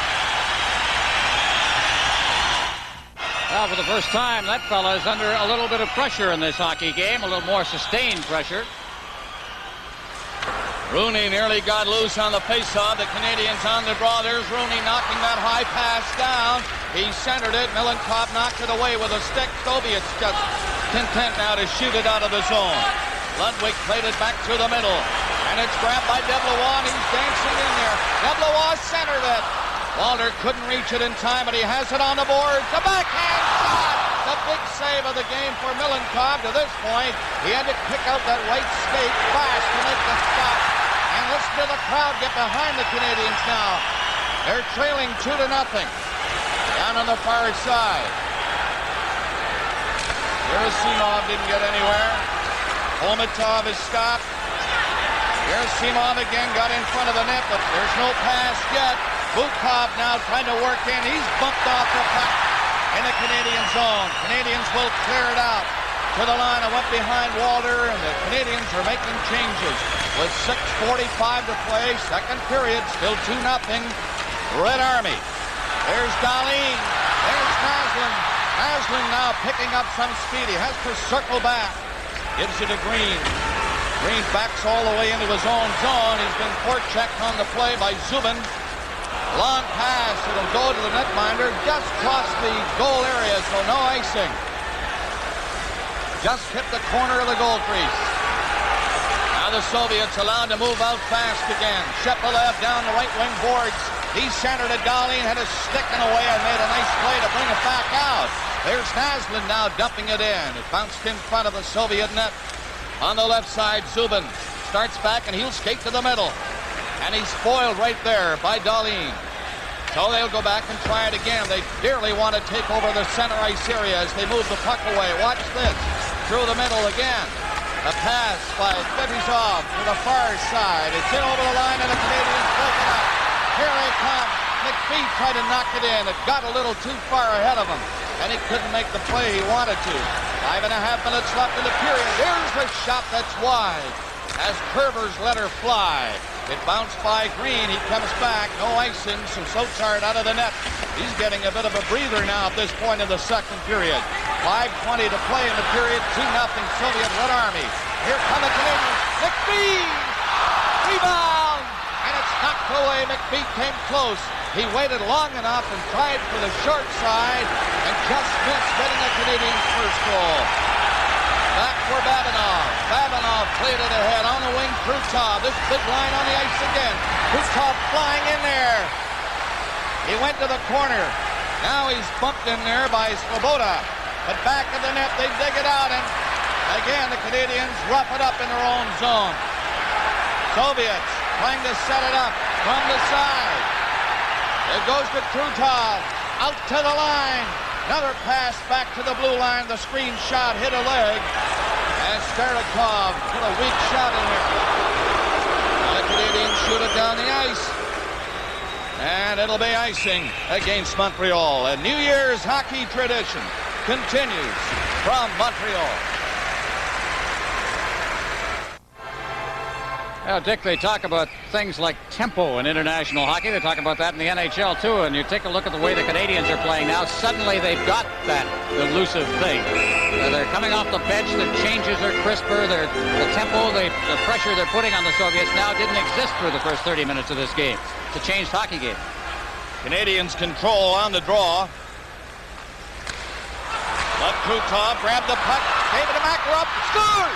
Well, for the first time, that fella is under a little bit of pressure in this hockey game, a little more sustained pressure. Rooney nearly got loose on the faceoff. The Canadians on the draw. There's Rooney knocking that high pass down. He centered it. Milenkov knocked it away with a stick. Soviets just content now to shoot it out of the zone. Ludwig played it back through the middle. And it's grabbed by Deblois, and he's dancing in there. Deblois centered it. Walter couldn't reach it in time, but he has it on the board. The backhand shot! The big save of the game for Milenkov. To this point, he had to kick out that right skate fast to make the stop. And listen to the crowd get behind the Canadians now. They're trailing 2-0. Down on the far side. Gerasimov didn't get anywhere. Komatov is stopped. Gerasimov again got in front of the net, but there's no pass yet. Bukov now trying to work in. He's bumped off the puck in the Canadian zone. Canadians will clear it out to the line. It went behind Walter, and the Canadians are making changes with 6:45 to play. Second period, still 2-0. Red Army. There's Dahlin. There's Naslund. Naslund now picking up some speed. He has to circle back. Gives it to Green. Green backs all the way into his own zone. He's been forechecked on the play by Zubin. Long pass. It'll go to the netminder. Just crossed the goal area, so no icing. Just hit the corner of the goal crease. Now the Soviets allowed to move out fast again. Shepelev down the right wing boards. He centered it. Dahlin had a stick in the way and made a nice play to bring it back out. There's Naslund now dumping it in. It bounced in front of the Soviet net. On the left side, Zubin starts back and he'll skate to the middle. And he's spoiled right there by Dahlin. So they'll go back and try it again. They dearly want to take over the center ice area as they move the puck away. Watch this. Through the middle again. A pass by Fedosov to the far side. It's in over the line and the Canadians break it up. Here they come. McPhee tried to knock it in. It got a little too far ahead of him, and he couldn't make the play he wanted to. 5.5 minutes left in the period. There's a shot that's wide as Curvers let her fly. It bounced by Green. He comes back. No icing, so Sotard out of the net. He's getting a bit of a breather now at this point in the second period. 5:20 to play in the period. 2-0 Soviet Red Army. Here come the Canadians. McBee! Rebound! And it's knocked away. McBee came close. He waited long enough and tried for the short side and just missed getting the Canadians' first goal. Back for Babanov. Babanov played it ahead on the wing. Krutov. This big line on the ice again. Krutov flying in there. He went to the corner. Now he's bumped in there by Sloboda. But back of the net, they dig it out, and again the Canadians rough it up in their own zone. Soviets trying to set it up from the side. It goes to Krutov. Out to the line. Another pass back to the blue line. The screen shot hit a leg. And Starikov put a weak shot in there. The Canadians shoot it down the ice. And it'll be icing against Montreal. A New Year's hockey tradition continues from Montreal. Well, Dick, they talk about things like tempo in international hockey. They talk about that in the NHL, too. And you take a look at the way the Canadians are playing now. Suddenly, they've got that elusive thing. They're coming off the bench. Their changes are crisper. The tempo, the pressure they're putting on the Soviets now didn't exist for the first 30 minutes of this game. It's a changed hockey game. Canadians control on the draw. But Krutov grabbed the puck, gave it to Makarov, scores!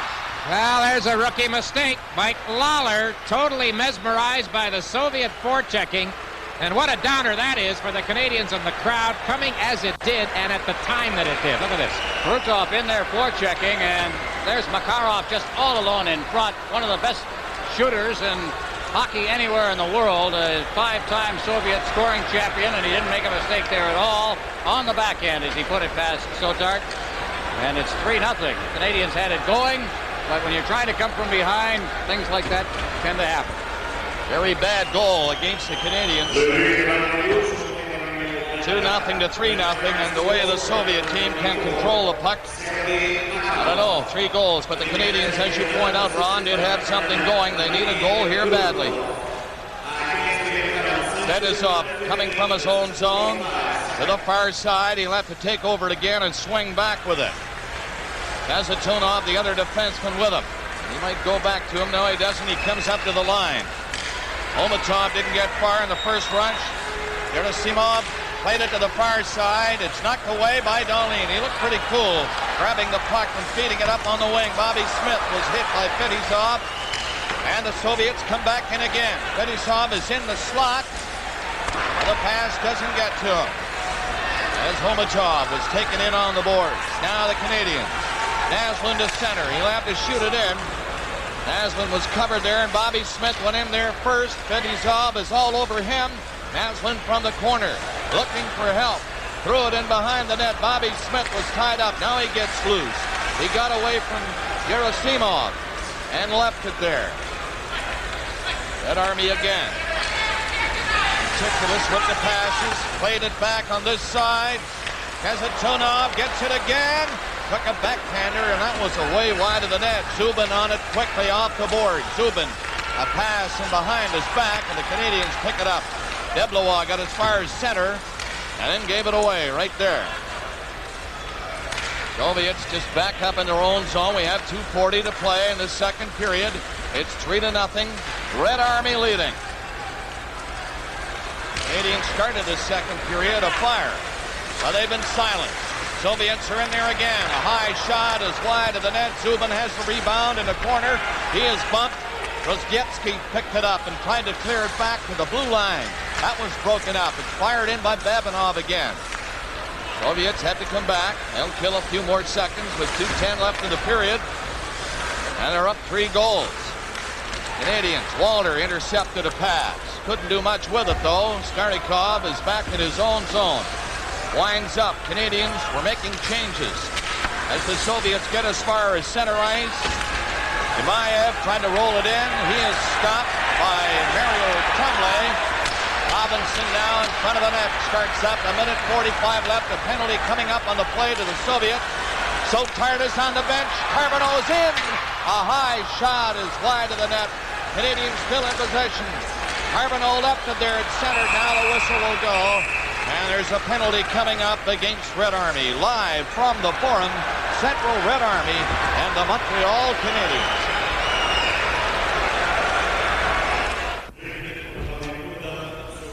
Well, there's a rookie mistake. Mike Lawler totally mesmerized by the Soviet forechecking. And what a downer that is for the Canadians and the crowd coming as it did and at the time that it did. Look at this. Krutov in there forechecking, and there's Makarov just all alone in front. One of the best shooters in hockey anywhere in the world. A 5-time Soviet scoring champion, and he didn't make a mistake there at all. On the back end as he put it past Sotard. And it's 3-0. The Canadians had it going. But when you're trying to come from behind, things like that tend to happen. Very bad goal against the Canadians. 2-0 to 3-0, and the way the Soviet team can control the puck. I don't know, 3 goals, but the Canadians, as you point out, Ron, did have something going. They need a goal here badly. Fedosov coming from his own zone to the far side. He'll have to take over it again and swing back with it. Kazatunov, the other defenseman, with him. He might go back to him. No, he doesn't. He comes up to the line. Omatov didn't get far in the first rush. Gerasimov played it to the far side. It's knocked away by Dahlin. He looked pretty cool, grabbing the puck and feeding it up on the wing. Bobby Smith was hit by Fedosov, and the Soviets come back in again. Fedosov is in the slot. The pass doesn't get to him, as Omatov was taken in on the boards. Now the Canadians. Naslund to center. He'll have to shoot it in. Naslund was covered there, and Bobby Smith went in there first. Fedosov is all over him. Naslund from the corner, looking for help. Threw it in behind the net. Bobby Smith was tied up. Now he gets loose. He got away from Gerasimov and left it there. Red Army again. Meticulous with the passes. Played it back on this side. Kazatunov gets it again. Took a backhander, and that was away wide of the net. Zubin on it quickly off the board. Zubin, a pass in behind his back, and the Canadians pick it up. Deblois got as far as center, and then gave it away right there. Soviets just back up in their own zone. We have 2:40 to play in the second period. It's 3-0. Red Army leading. Canadians started the second period afire, but they've been silent. Soviets are in there again. A high shot is wide of the net. Zubin has the rebound in the corner. He is bumped. Rozgetsky picked it up and tried to clear it back to the blue line. That was broken up. It's fired in by Babanov again. Soviets have to come back. They'll kill a few more seconds with 2:10 left in the period. And they're up 3 goals. Canadians, Walter intercepted a pass. Couldn't do much with it, though. Starikov is back in his own zone. Winds up. Canadians were making changes as the Soviets get as far as center ice. Imaev tried to roll it in. He is stopped by Mario Tremblay. Robinson now in front of the net. Starts up. 1:45 left. A penalty coming up on the play to the Soviets. So tired is on the bench. Carbonneau's in. A high shot is wide of the net. Canadians still in possession. Carbonneau left it there at center. Now the whistle will go. And there's a penalty coming up against Red Army. Live from the Forum, Central Red Army and the Montreal Canadiens.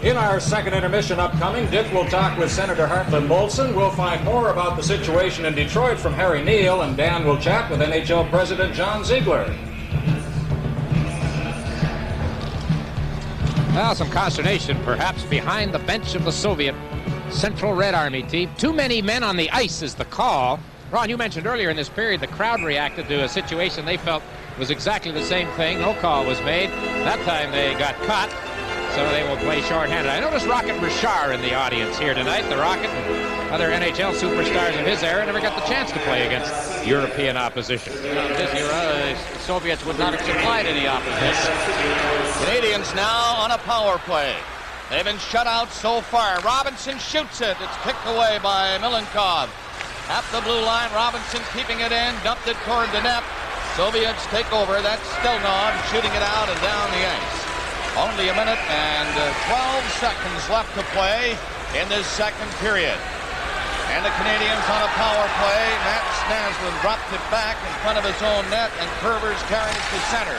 In our second intermission upcoming, Dick will talk with Senator Hartland Molson. We'll find more about the situation in Detroit from Harry Neal, and Dan will chat with NHL President John Ziegler. Well, some consternation perhaps behind the bench of the Soviet Central Red Army team. Too many men on the ice is the call. Ron, you mentioned earlier in this period the crowd reacted to a situation they felt was exactly the same thing. No call was made. That time they got caught, so they will play shorthanded. I noticed Rocket Richard in the audience here tonight. The Rocket and other NHL superstars of his era never got the chance to play against European opposition. This era, the Soviets would not have supplied any opposition. Canadians now on a power play. They've been shut out so far. Robinson shoots it. It's kicked away by Milenkov. At the blue line, Robinson keeping it in, dumped it toward the net. Soviets take over. That's Stelnov shooting it out and down the ice. Only a minute and 12 seconds left to play in this second period. And the Canadians on a power play. Matt Snaslin dropped it back in front of his own net, and Curvers carried it to center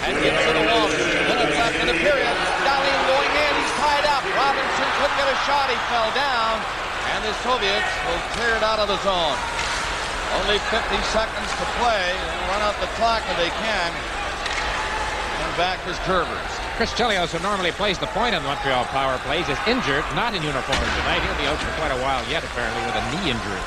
and gives it to Walters. Minute left in the period. Dahlin going in. He's tied up. Robinson couldn't get a shot. He fell down. And the Soviets will clear it out of the zone. Only 50 seconds to play. They'll run out the clock if they can. And back is Curvers. Chris Chelios, who normally plays the point on the Montreal power plays, is injured, not in uniform tonight. He'll be out for quite a while yet, apparently, with a knee injury.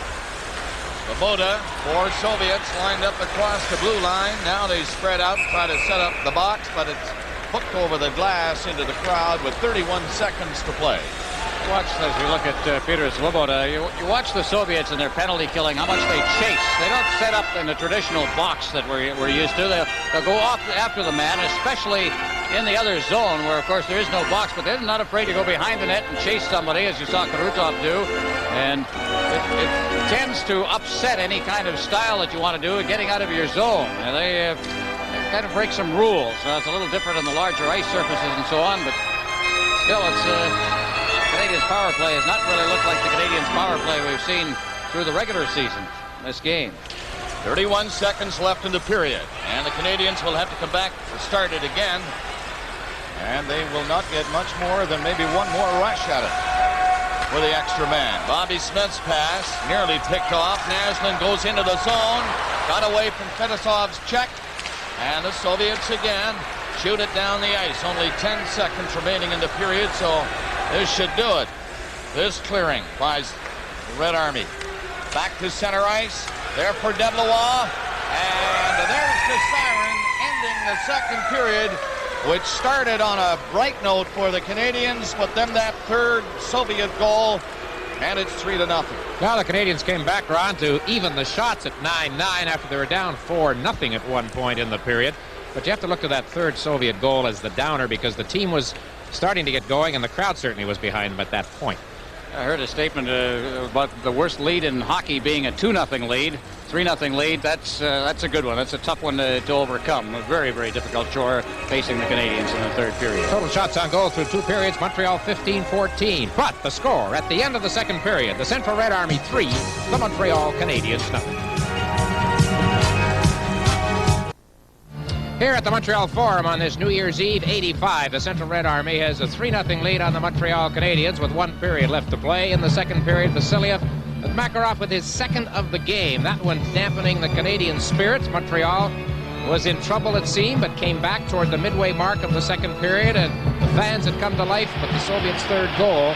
Svoboda, 4 Soviets lined up across the blue line. Now they spread out and try to set up the box, but it's hooked over the glass into the crowd with 31 seconds to play. Watch as we look at Peter Svoboda. You watch the Soviets and their penalty killing, how much they chase. They don't set up in the traditional box that we're used to. They'll go off after the man, especially in the other zone where, of course, there is no box, but they're not afraid to go behind the net and chase somebody, as you saw Krutov do. And it tends to upset any kind of style that you want to do, getting out of your zone. And they kind of break some rules. It's a little different on the larger ice surfaces and so on, but still, it's Canadians' power play has not really looked like the Canadians' power play we've seen through the regular season in this game. 31 seconds left in the period, and the Canadians will have to come back or start it again. And they will not get much more than maybe one more rush at it for the extra man. Bobby Smith's pass nearly picked off. Naslin goes into the zone, got away from Fedosov's check, and the Soviets again shoot it down the ice. Only 10 seconds remaining in the period, so this should do it. This clearing by the Red Army. Back to center ice. There for Deblois. And there's the siren ending the second period, which started on a bright note for the Canadians, but then that third Soviet goal, and it's 3-0. Now the Canadians came back, Ron, to even the shots at 9-9 after they were down 4-0 at one point in the period. But you have to look to that third Soviet goal as the downer, because the team was starting to get going, and the crowd certainly was behind them at that point. I heard a statement about the worst lead in hockey being a 2-0 lead, 3-0 lead. That's a good one. That's a tough one to overcome. A very, very difficult chore facing the Canadians in the third period. Total shots on goal through 2 periods, Montreal 15-14. But the score at the end of the second period, the Central Red Army 3, the Montreal Canadiens 0. Here at the Montreal Forum on this New Year's Eve 85, the Central Red Army has a 3-0 lead on the Montreal Canadiens with 1 period left to play. In the second period, Vasiliev with Makarov with his second of the game. That one dampening the Canadian spirits. Montreal was in trouble, it seemed, but came back toward the midway mark of the second period, and the fans had come to life, but the Soviets' third goal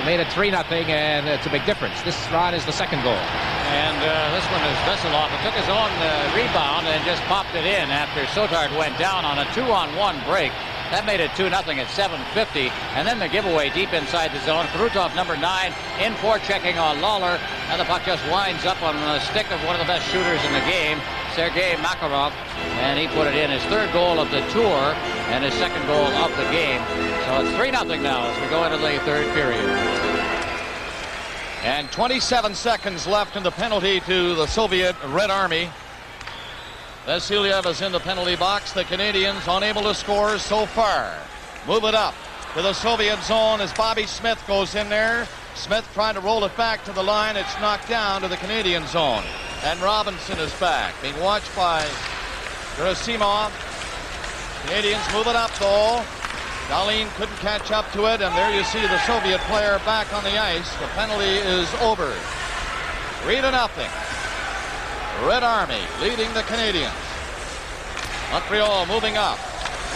made it 3-0, and it's a big difference. This, Ron, is the second goal. And this one is Veselov. He took his own rebound and just popped it in after Sotard went down on a 2-on-1 break. That made it 2-0 at 7:50. And then the giveaway deep inside the zone. Krutov, number 9, in forechecking on Lawler. And the puck just winds up on the stick of one of the best shooters in the game, Sergei Makarov. And he put it in, his third goal of the tour and his second goal of the game. So So it's 3-0 now as we go into the third period. And 27 seconds left in the penalty to the Soviet Red Army. Vasilyev is in the penalty box. The Canadians unable to score so far. Move it up to the Soviet zone as Bobby Smith goes in there. Smith trying to roll it back to the line. It's knocked down to the Canadian zone. And Robinson is back, being watched by Gerasimov. Canadians move it up though. Dahlin couldn't catch up to it, and there you see the Soviet player back on the ice. The penalty is over. 3-0. Red Army leading the Canadians. Montreal moving up.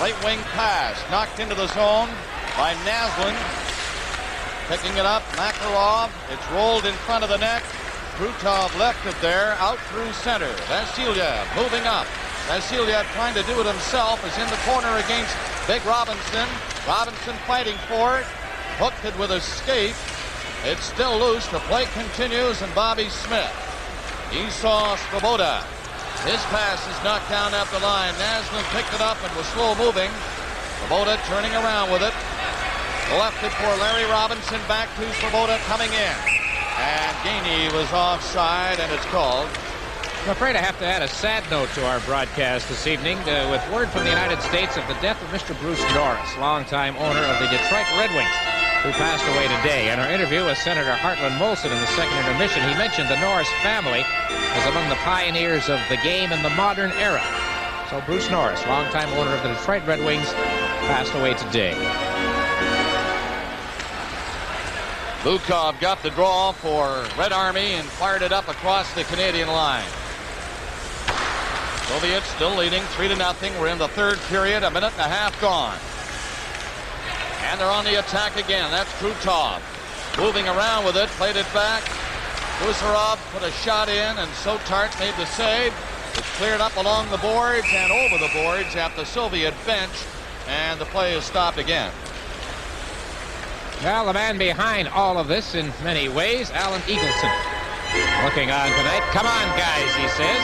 Right wing pass knocked into the zone by Naslin. Picking it up, Makarov. It's rolled in front of the net. Krutov left it there, out through center. Vasilyev moving up. Vasilyev trying to do it himself, is in the corner against Big Robinson. Robinson fighting for it. Hooked it with a skate. It's still loose. The play continues, and Bobby Smith. He saw Svoboda. His pass is knocked down at the line. Naslin picked it up and was slow moving. Svoboda turning around with it. Left it for Larry Robinson. Back to Svoboda coming in. And Gainey was offside, and it's called. I'm afraid I have to add a sad note to our broadcast this evening with word from the United States of the death of Mr. Bruce Norris, longtime owner of the Detroit Red Wings, who passed away today. In our interview with Senator Hartland Molson in the second intermission, he mentioned the Norris family as among the pioneers of the game in the modern era. So Bruce Norris, longtime owner of the Detroit Red Wings, passed away today. Lukov got the draw for Red Army and fired it up across the Canadian line. Soviets still leading 3-0. We're in the third period, a minute and a half gone. And they're on the attack again. That's Krutov. Moving around with it, played it back. Guzarov put a shot in, and Sotart made the save. It's cleared up along the boards and over the boards at the Soviet bench, and the play is stopped again. Well, the man behind all of this in many ways, Alan Eagleton, looking on tonight. Come on, guys, he says.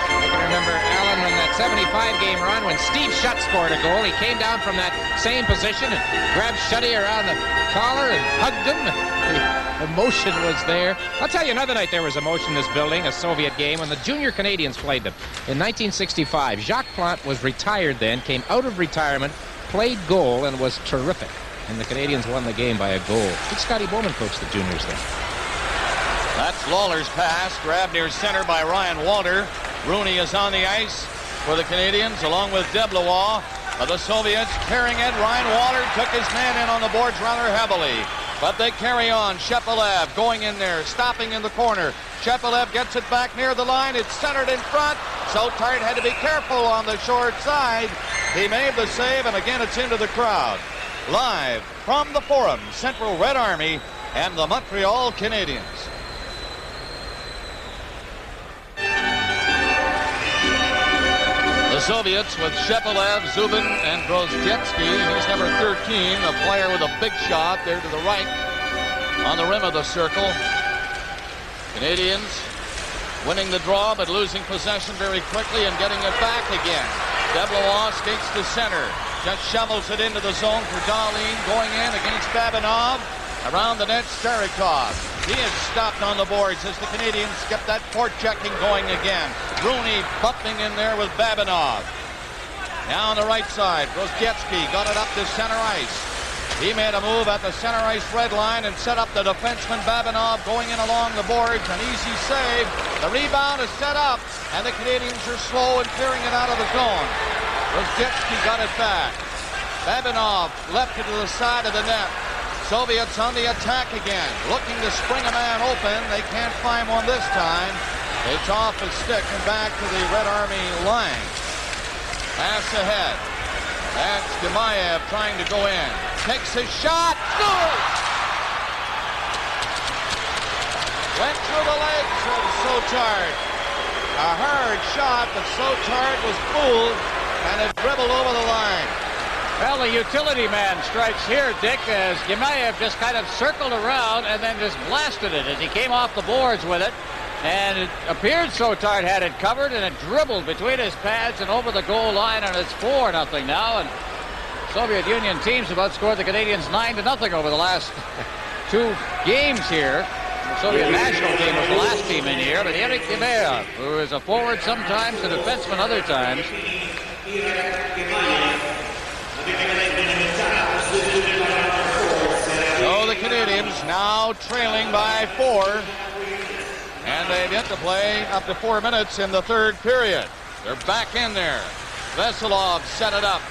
I can remember Alan in that 75-game run when Steve Shutt scored a goal. He came down from that same position and grabbed Shutty around the collar and hugged him. The emotion was there. I'll tell you another night there was emotion in this building, a Soviet game, when the junior Canadians played them. In 1965, Jacques Plante was retired then, came out of retirement, played goal, and was terrific. And the Canadians won the game by a goal. I think Scotty Bowman coached the juniors then. That's Lawler's pass, grabbed near center by Ryan Walter. Rooney is on the ice for the Canadians, along with Deblois. The Soviets carrying it. Ryan Walter took his man in on the boards rather heavily. But they carry on. Shepelev going in there, stopping in the corner. Shepelev gets it back near the line. It's centered in front. Sotart had to be careful on the short side. He made the save, and again it's into the crowd. Live from the Forum, Central Red Army and the Montreal Canadiens. The Soviets with Shepelev, Zubin, and Grozdzieski. He's number 13, a player with a big shot there to the right on the rim of the circle. Canadians winning the draw, but losing possession very quickly and getting it back again. Deblois skates to center. Just shovels it into the zone for Dahlin, going in against Babinov. Around the net, Starikov. He is stopped on the boards as the Canadians kept that forechecking going again. Rooney bumping in there with Babinov. Now on the right side, Grozdzieski got it up to center ice. He made a move at the center ice red line and set up the defenseman Babinov going in along the boards. An easy save. The rebound is set up, and the Canadians are slow in clearing it out of the zone. Grozdzieski got it back. Babinov left it to the side of the net. Soviets on the attack again, looking to spring a man open. They can't find one this time. It's off his stick and back to the Red Army line. Pass ahead. That's Gemayev trying to go in. Takes his shot. Scores! Went through the legs of Sotart. A hard shot, but Sotart was fooled, and it dribbled over the line. Well, the utility man strikes here, Dick, as Gemayev just kind of circled around and then just blasted it as he came off the boards with it. And it appeared Sotart had it covered, and it dribbled between his pads and over the goal line, and it's 4-0 now. And Soviet Union teams have outscored the Canadians 9-0 over the last 2 games here. The Soviet national team was the last team in here, but Eric Ibeyev, who is a forward sometimes, a defenseman other times. So the Canadians now trailing by 4. And they've yet to play up to 4 minutes in the third period. They're back in there. Veselov set it up.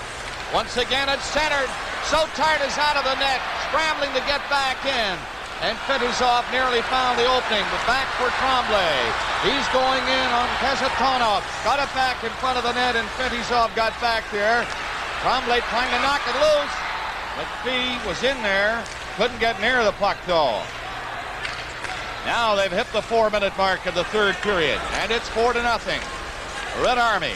Once again, it's centered. Sotard is out of the net, scrambling to get back in. And Fedosov nearly found the opening, but back for Tremblay. He's going in on Kasatonov. Got it back in front of the net, and Fedosov got back there. Tremblay trying to knock it loose, but Fee was in there. Couldn't get near the puck, though. Now they've hit the 4-minute mark of the third period, and it's 4-0. Red Army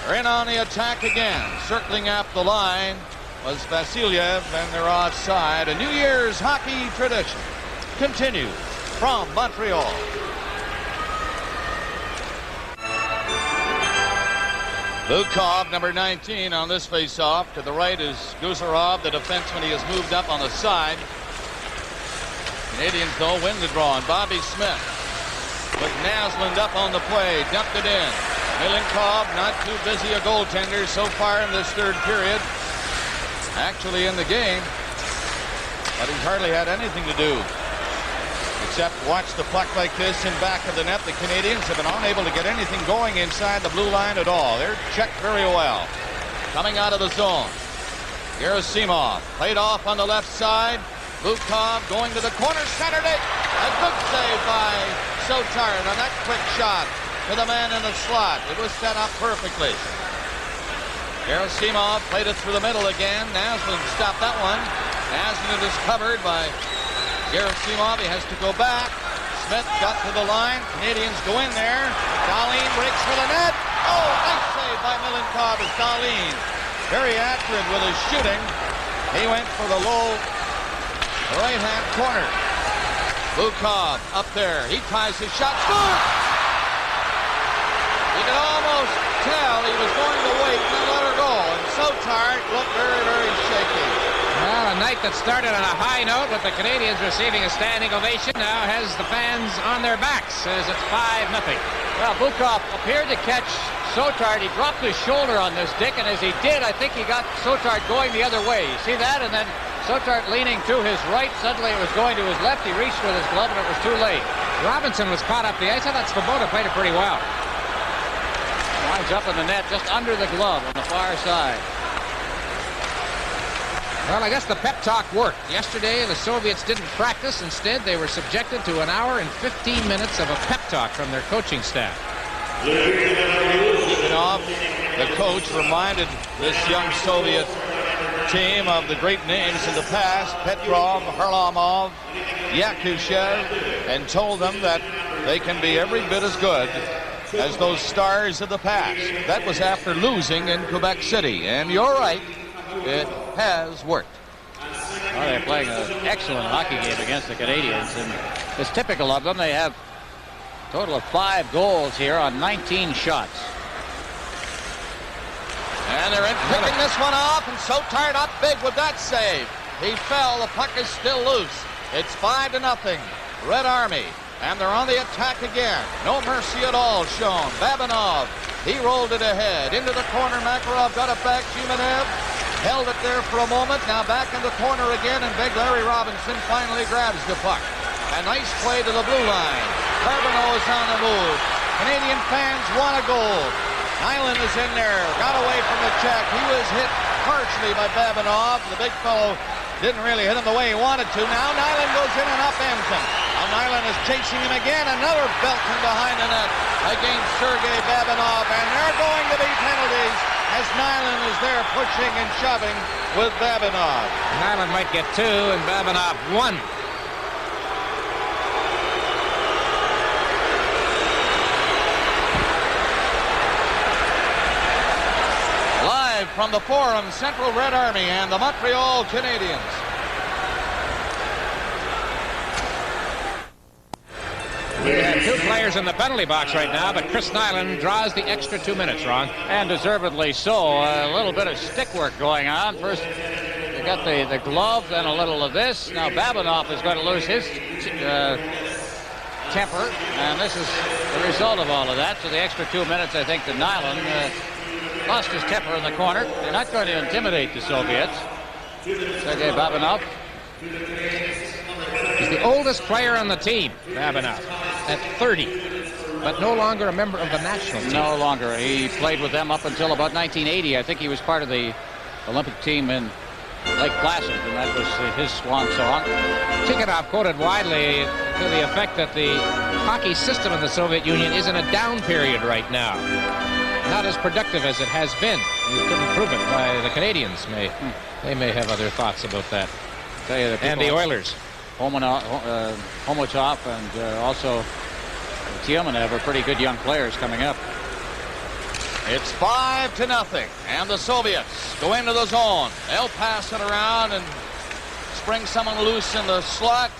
are in on the attack again. Circling up the line was Vasilyev, and they're offside. A New Year's hockey tradition continues from Montreal. Lukov, number 19, on this face-off. To the right is Guzarov, the defenseman. He has moved up on the side. Canadians, though, win the draw. And Bobby Smith with Naslund up on the play. Dumped it in. Milenkov, not too busy a goaltender so far in this third period. Actually in the game. But he's hardly had anything to do except watch the puck like this in back of the net. The Canadians have been unable to get anything going inside the blue line at all. They're checked very well. Coming out of the zone. Gerasimov played off on the left side. Lukov going to the corner, centered it. A good save by Sotard on that quick shot to the man in the slot. It was set up perfectly. Gerasimov played it through the middle again. Naslund stopped that one. Naslund is covered by Gerasimov. He has to go back. Smith got to the line. Canadians go in there. Dahlin breaks for the net. Oh, nice save by Milenkov as Dahlin. Very accurate with his shooting. He went for the low right-hand corner. Lukov up there. He tries his shot. Score! You can almost tell he was going to wait and let her go. And Sotard looked very, very shaky. Well, a night that started on a high note with the Canadians receiving a standing ovation now has the fans on their backs as it's 5-0. Well, Bukov appeared to catch Sotard. He dropped his shoulder on this, Dick, and as he did, I think he got Sotard going the other way. You see that? And then Sotard leaning to his right. Suddenly it was going to his left. He reached with his glove, and it was too late. Robinson was caught up the ice. I thought Svoboda played it pretty well. Winds up in the net just under the glove on the far side. Well, I guess the pep talk worked. Yesterday, the Soviets didn't practice. Instead, they were subjected to an hour and 15 minutes of a pep talk from their coaching staff. The coach reminded this young Soviet team of the great names in the past, Petrov, Harlamov, Yakushev, and told them that they can be every bit as good as those stars of the past. That was after losing in Quebec City, and you're right, it has worked. Well, they're playing an excellent hockey game against the Canadians, and it's typical of them. They have a total of 5 goals here on 19 shots. And they're picking this one off, and Sotard up big with that save. He fell, the puck is still loose. It's 5-0, Red Army, and they're on the attack again. No mercy at all shown. Babinov, he rolled it ahead. Into the corner, Makarov got it back. Jimenez held it there for a moment. Now back in the corner again, and big Larry Robinson finally grabs the puck. A nice play to the blue line. Carbonneau is on the move. Canadian fans want a goal. Nyland is in there, got away from the check. He was hit harshly by Babinov. The big fellow didn't really hit him the way he wanted to. Now Nyland goes in and upends him. Now Nyland is chasing him again. Another belt from behind the net against Sergei Babinov. And there are going to be penalties as Nyland is there pushing and shoving with Babinov. Nyland might get 2 and Babinov 1. From the Forum, Central Red Army and the Montreal Canadiens. We have 2 players in the penalty box right now, but Chris Nyland draws the extra 2 minutes, Ron. And deservedly so. A little bit of stick work going on. First, they got the glove, then a little of this. Now Babinoff is going to lose his temper, and this is the result of all of that. So the extra 2 minutes, I think, to Nyland lost his temper in the corner. They're not going to intimidate the Soviets. Sergei Babinoff. He's the oldest player on the team, Babinoff, at 30, but no longer a member of the national team. No longer. He played with them up until about 1980. I think he was part of the Olympic team in Lake Placid, and that was his swan song. Tikhonov quoted widely to the effect that the hockey system in the Soviet Union is in a down period right now. Not as productive as it has been. You couldn't prove it by the Canadians. They may have other thoughts about that. Tell you And the Oilers. Homotov and also Tiumenev are pretty good young players coming up. It's 5-0, and the Soviets go into the zone. They'll pass it around and spring someone loose in the slot.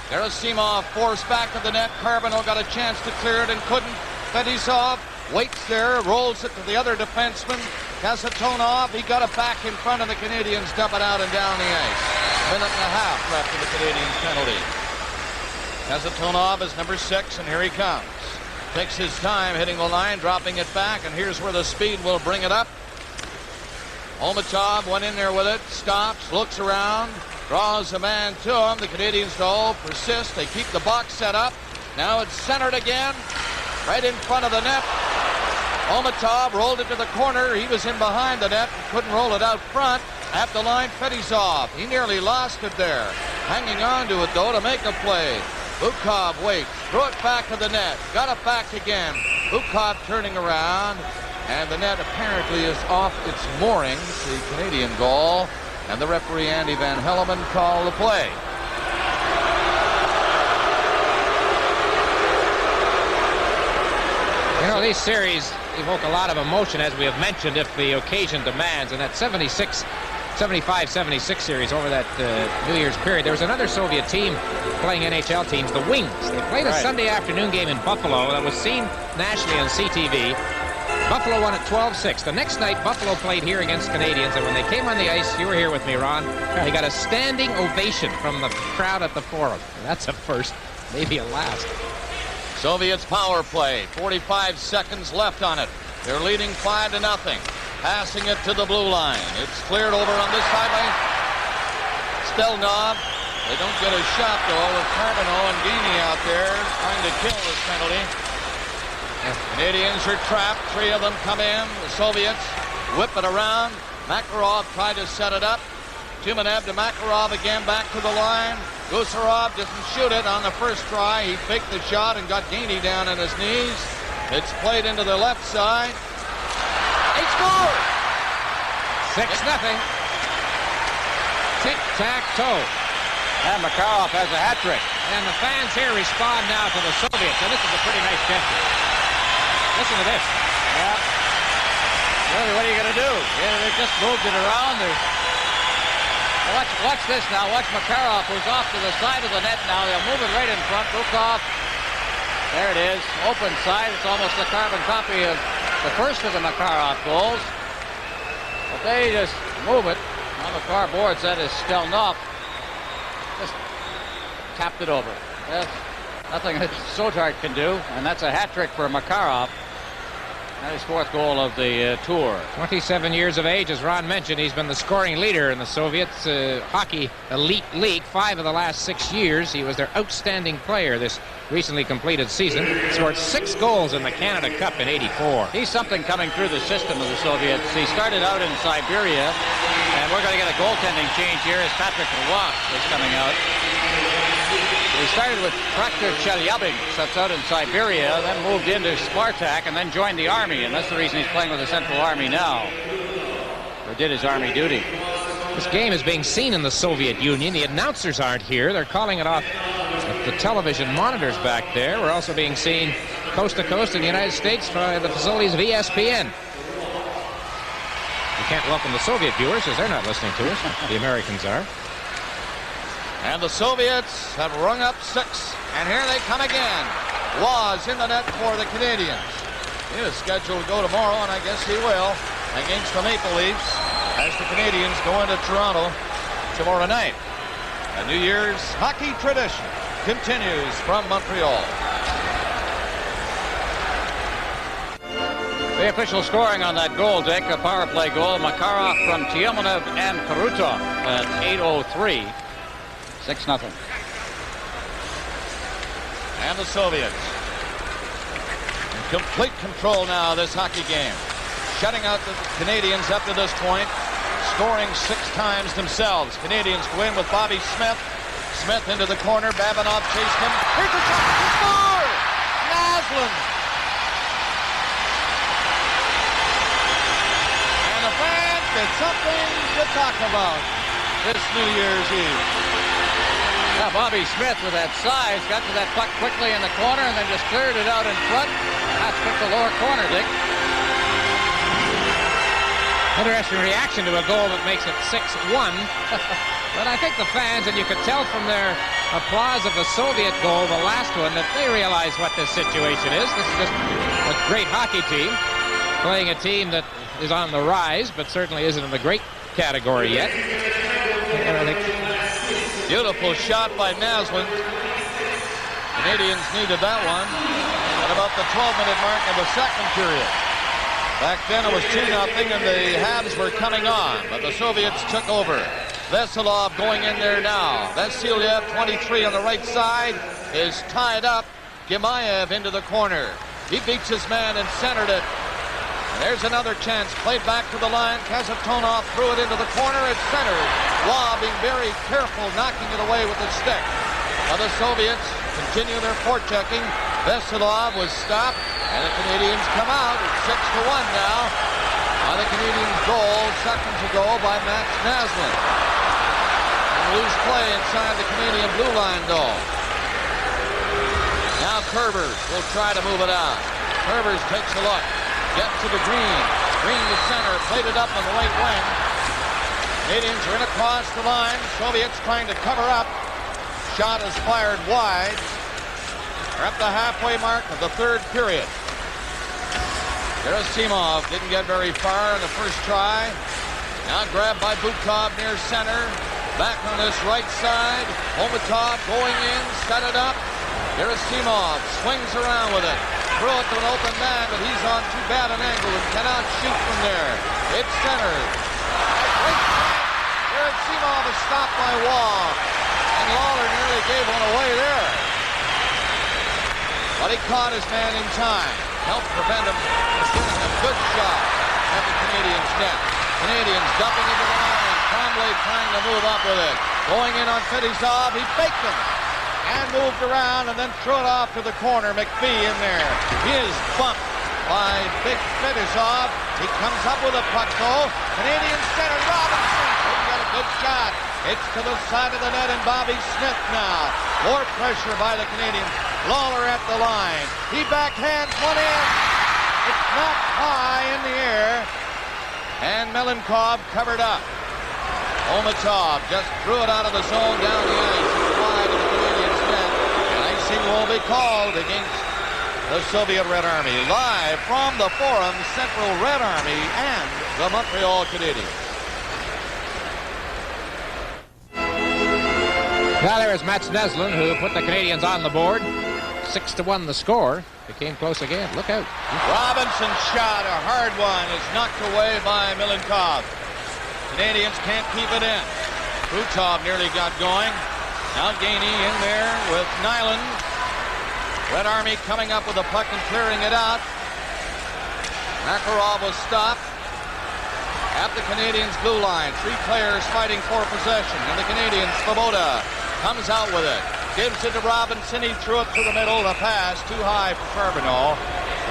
Gerasimov forced back to the net. Carbonneau got a chance to clear it and couldn't. Fetisov waits there, rolls it to the other defenseman. Kasatonov, he got it back in front of the Canadians, dump it out and down the ice. Minute and a half left of the Canadians' penalty. Kasatonov is number 6, and here he comes. Takes his time hitting the line, dropping it back, and here's where the speed will bring it up. Homotov went in there with it, stops, looks around, draws a man to him. The Canadians, though, persist. They keep the box set up. Now it's centered again, right in front of the net. Homotov rolled it to the corner. He was in behind the net and couldn't roll it out front. At the line, Fetisov. He nearly lost it there. Hanging on to it, though, to make a play. Bukov waits, threw it back to the net, got it back again. Bukov turning around, and the net apparently is off its moorings, the Canadian goal, and the referee Andy Van Hellemond called the play. You know, these series evoke a lot of emotion, as we have mentioned, if the occasion demands. And that 75-76 series over that New Year's period, there was another Soviet team playing NHL teams, the Wings. They played a Sunday afternoon game in Buffalo that was seen nationally on CTV. Buffalo won at 12-6. The next night, Buffalo played here against Canadians, and when they came on the ice, you were here with me, Ron, they got a standing ovation from the crowd at the Forum. That's a first, maybe a last. Soviets power play, 45 seconds left on it. They're leading 5-0. Passing it to the blue line. It's cleared over on this sideline. Stelnov. They don't get a shot, though, with Carbonneau and Gainey out there trying to kill this penalty. Canadians are trapped. 3 of them come in. The Soviets whip it around. Makarov tried to set it up. Tiumenev to Makarov again, back to the line. Gusarov doesn't shoot it on the first try. He faked the shot and got Gainey down on his knees. It's played into the left side. He scores! 6-0. Tic-tac-toe. And Makarov has a hat trick. And the fans here respond now to the Soviets, and this is a pretty nice gesture. Listen to this. Yeah. Really, what are you going to do? Yeah, they just moved it around. Watch this now. Watch Makarov, who's off to the side of the net now. They'll move it right in front. Bukov. There it is. Open side. It's almost a carbon copy of the first of the Makarov goals. But they just move it on the far boards. That is Stelnov. Just tapped it over. That's nothing that Sotard can do. And that's a hat trick for Makarov. That is 4th goal of the tour. 27 years of age, as Ron mentioned. He's been the scoring leader in the Soviets Hockey Elite League 5 of the last 6 years. He was their outstanding player this recently completed season. Scored 6 goals in the Canada Cup in '84. He's something coming through the system of the Soviets. He started out in Siberia, and we're going to get a goaltending change here as Patrick Roy is coming out. He started with Traktor Chelyabinsk, that's out in Siberia, then moved into Spartak, and then joined the Army, and that's the reason he's playing with the Central Army now. Or did his Army duty. This game is being seen in the Soviet Union. The announcers aren't here. They're calling it off at the television monitors back there. We're also being seen coast to coast in the United States by the facilities of ESPN. We can't welcome the Soviet viewers because they're not listening to us. The Americans are. And the Soviets have rung up 6, and here they come again. was in the net for the Canadiens. He is scheduled to go tomorrow, and I guess he will, against the Maple Leafs as the Canadiens go into Toronto tomorrow night. A New Year's hockey tradition continues from Montreal. The official scoring on that goal, Dick, a power play goal. Makarov from Tiamonov and Karutov at 8:03. 6-0. And the Soviets in complete control now of this hockey game. Shutting out the Canadiens up to this point. Scoring 6 times themselves. Canadiens go in with Bobby Smith. Smith into the corner. Babinov chased him. Here's the shot. He scored! Naslund. And the fans get something to talk about this New Year's Eve. Yeah, Bobby Smith with that size got to that puck quickly in the corner and then just cleared it out in front. That's picked the lower corner, Dick. Interesting reaction to a goal that makes it 6-1. But I think the fans, and you could tell from their applause of the Soviet goal, the last one, that they realize what this situation is. This is just a great hockey team playing a team that is on the rise, but certainly isn't in the great category yet. And I think beautiful shot by Naslund. Canadiens needed that one at about the 12-minute mark of the second period. Back then it was 2-0 and the Habs were coming on, but the Soviets took over. Veselov going in there now. Vasilyev, 23 on the right side, is tied up. Gemayev into the corner. He beats his man and centered it. And there's another chance. Played back to the line. Kazatonov threw it into the corner. It's centered. Waugh being very careful, knocking it away with the stick. Now the Soviets continue their forechecking. Veselov was stopped, and the Canadiens come out. It's 6-1 now. On the Canadiens' goal, seconds ago by Max Naslund. And loose play inside the Canadian blue line goal. Now Kerbers will try to move it out. Kerbers takes a look. Gets to the Green. Green to center. Played it up on the right wing. Canadiens are in across the line. Soviets trying to cover up. Shot is fired wide. We're up the halfway mark of the third period. Gerasimov didn't get very far in the first try. Now grabbed by Bukov near center. Back on this right side. Omatov going in, set it up. Gerasimov swings around with it. Throw it to an open man, but he's on too bad an angle and cannot shoot from there. It's centered. Gerasimov is stopped by Waugh. And Lawler nearly gave one away there. But he caught his man in time. Helped prevent him from getting a good shot at the Canadiens' net. Canadiens dumping into the line. Tremblay trying to move up with it. Going in on Fetisov. He faked him. And moved around and then threw it off to the corner. McPhee in there. He is bumped by Big Fetisov. He comes up with a puck though. Canadian center Robinson. He got a good shot. It's to the side of the net and Bobby Smith now. More pressure by the Canadiens. Lawler at the line. He backhands one in. It's knocked high in the air. And Melenkov covered up. Omatov just threw it out of the zone down the ice. It's wide of the Canadiens' net. And icing will be called against the Soviet Red Army. Live from the Forum, Central Red Army and the Montreal Canadiens. Now there is Mats Naslund, who put the Canadiens on the board. 6-1 the score. Became close again. Look out. Robinson's shot, a hard one, is knocked away by Melenkov. Canadiens can't keep it in. Krutov nearly got going. Now Gainey in there with Nyland. Red Army coming up with the puck and clearing it out. Makarov was stopped at the Canadiens' blue line. 3 players fighting for possession. And the Canadiens, Svoboda comes out with it. Gives it to Robinson. He threw it to the middle. The pass too high for Charbonneau.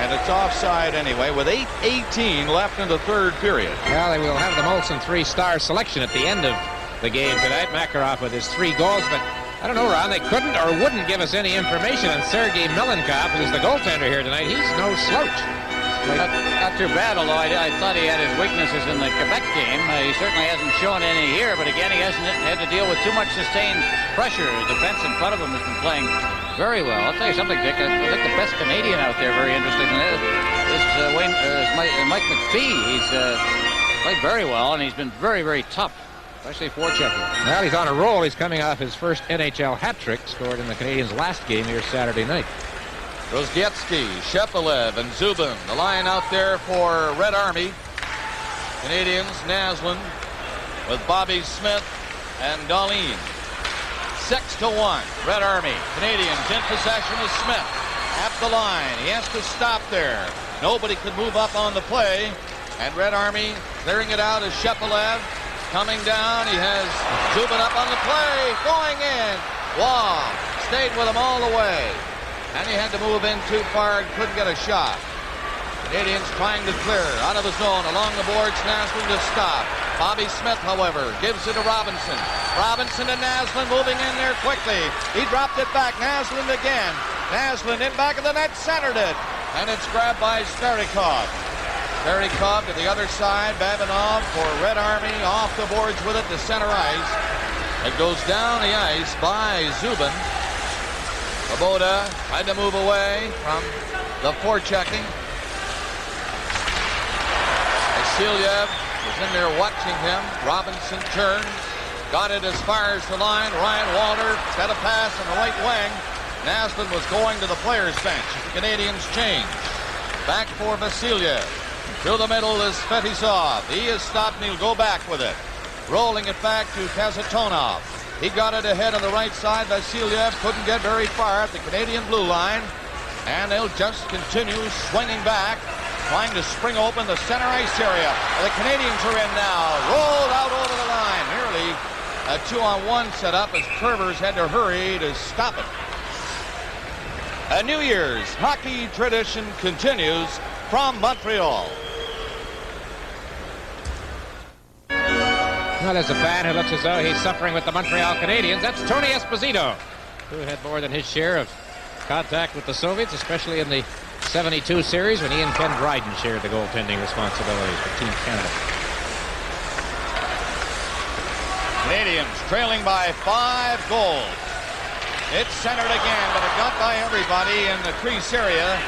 And it's offside anyway with 8:18 left in the third period. Well, they will have the Molson 3-star selection at the end of the game tonight. Makarov with his 3 goals, but I don't know, Ron, they couldn't or wouldn't give us any information on Sergei Melenkov, who's the goaltender here tonight. He's no slouch. Not too bad, although I thought he had his weaknesses in the Quebec game. He certainly hasn't shown any here, but again, he hasn't had to deal with too much sustained pressure. The defense in front of him has been playing very well. I'll tell you something, Dick. I think the best Canadian out there, very interesting, is Mike McPhee. He's played very well, and he's been very, very tough, especially forechecking. Well, he's on a roll. He's coming off his first NHL hat trick, scored in the Canadiens' last game here Saturday night. Rozdietsky, Shepelev, and Zubin. The line out there for Red Army. Canadians, Naslund with Bobby Smith and Dahlin. 6-1. Red Army. Canadians in possession of Smith. At the line. He has to stop there. Nobody could move up on the play. And Red Army clearing it out as Shepelev coming down. He has Zubin up on the play. Going in. Wow. Stayed with him all the way. And he had to move in too far and couldn't get a shot. Canadians trying to clear out of the zone along the boards. Naslund to stop. Bobby Smith, however, gives it to Robinson. Robinson to Naslund moving in there quickly. He dropped it back. Naslund again. Naslund in back of the net, centered it. And it's grabbed by Starikov. Starikov to the other side. Babanov for Red Army off the boards with it to center ice. It goes down the ice by Zubin. Svoboda tried to move away from the forechecking. Vasilyev was in there watching him. Robinson turns, got it as far as the line. Ryan Walter got a pass on the right wing. Naslund was going to the players' bench. The Canadians change. Back for Vasilyev. Through the middle is Fetisov. He is stopped and he'll go back with it. Rolling it back to Kazatonov. He got it ahead on the right side. Vasilyev couldn't get very far at the Canadian blue line. And they'll just continue swinging back, trying to spring open the center ice area. The Canadians are in now. Rolled out over the line. Nearly a 2-on-1 setup as Curvers had to hurry to stop it. A New Year's hockey tradition continues from Montreal. Well, there's a fan who looks as though he's suffering with the Montreal Canadiens. That's Tony Esposito, who had more than his share of contact with the Soviets, especially in the 72 series when he and Ken Dryden shared the goaltending responsibilities for Team Canada. Canadians trailing by 5 goals. It's centered again, but it got by everybody in the crease area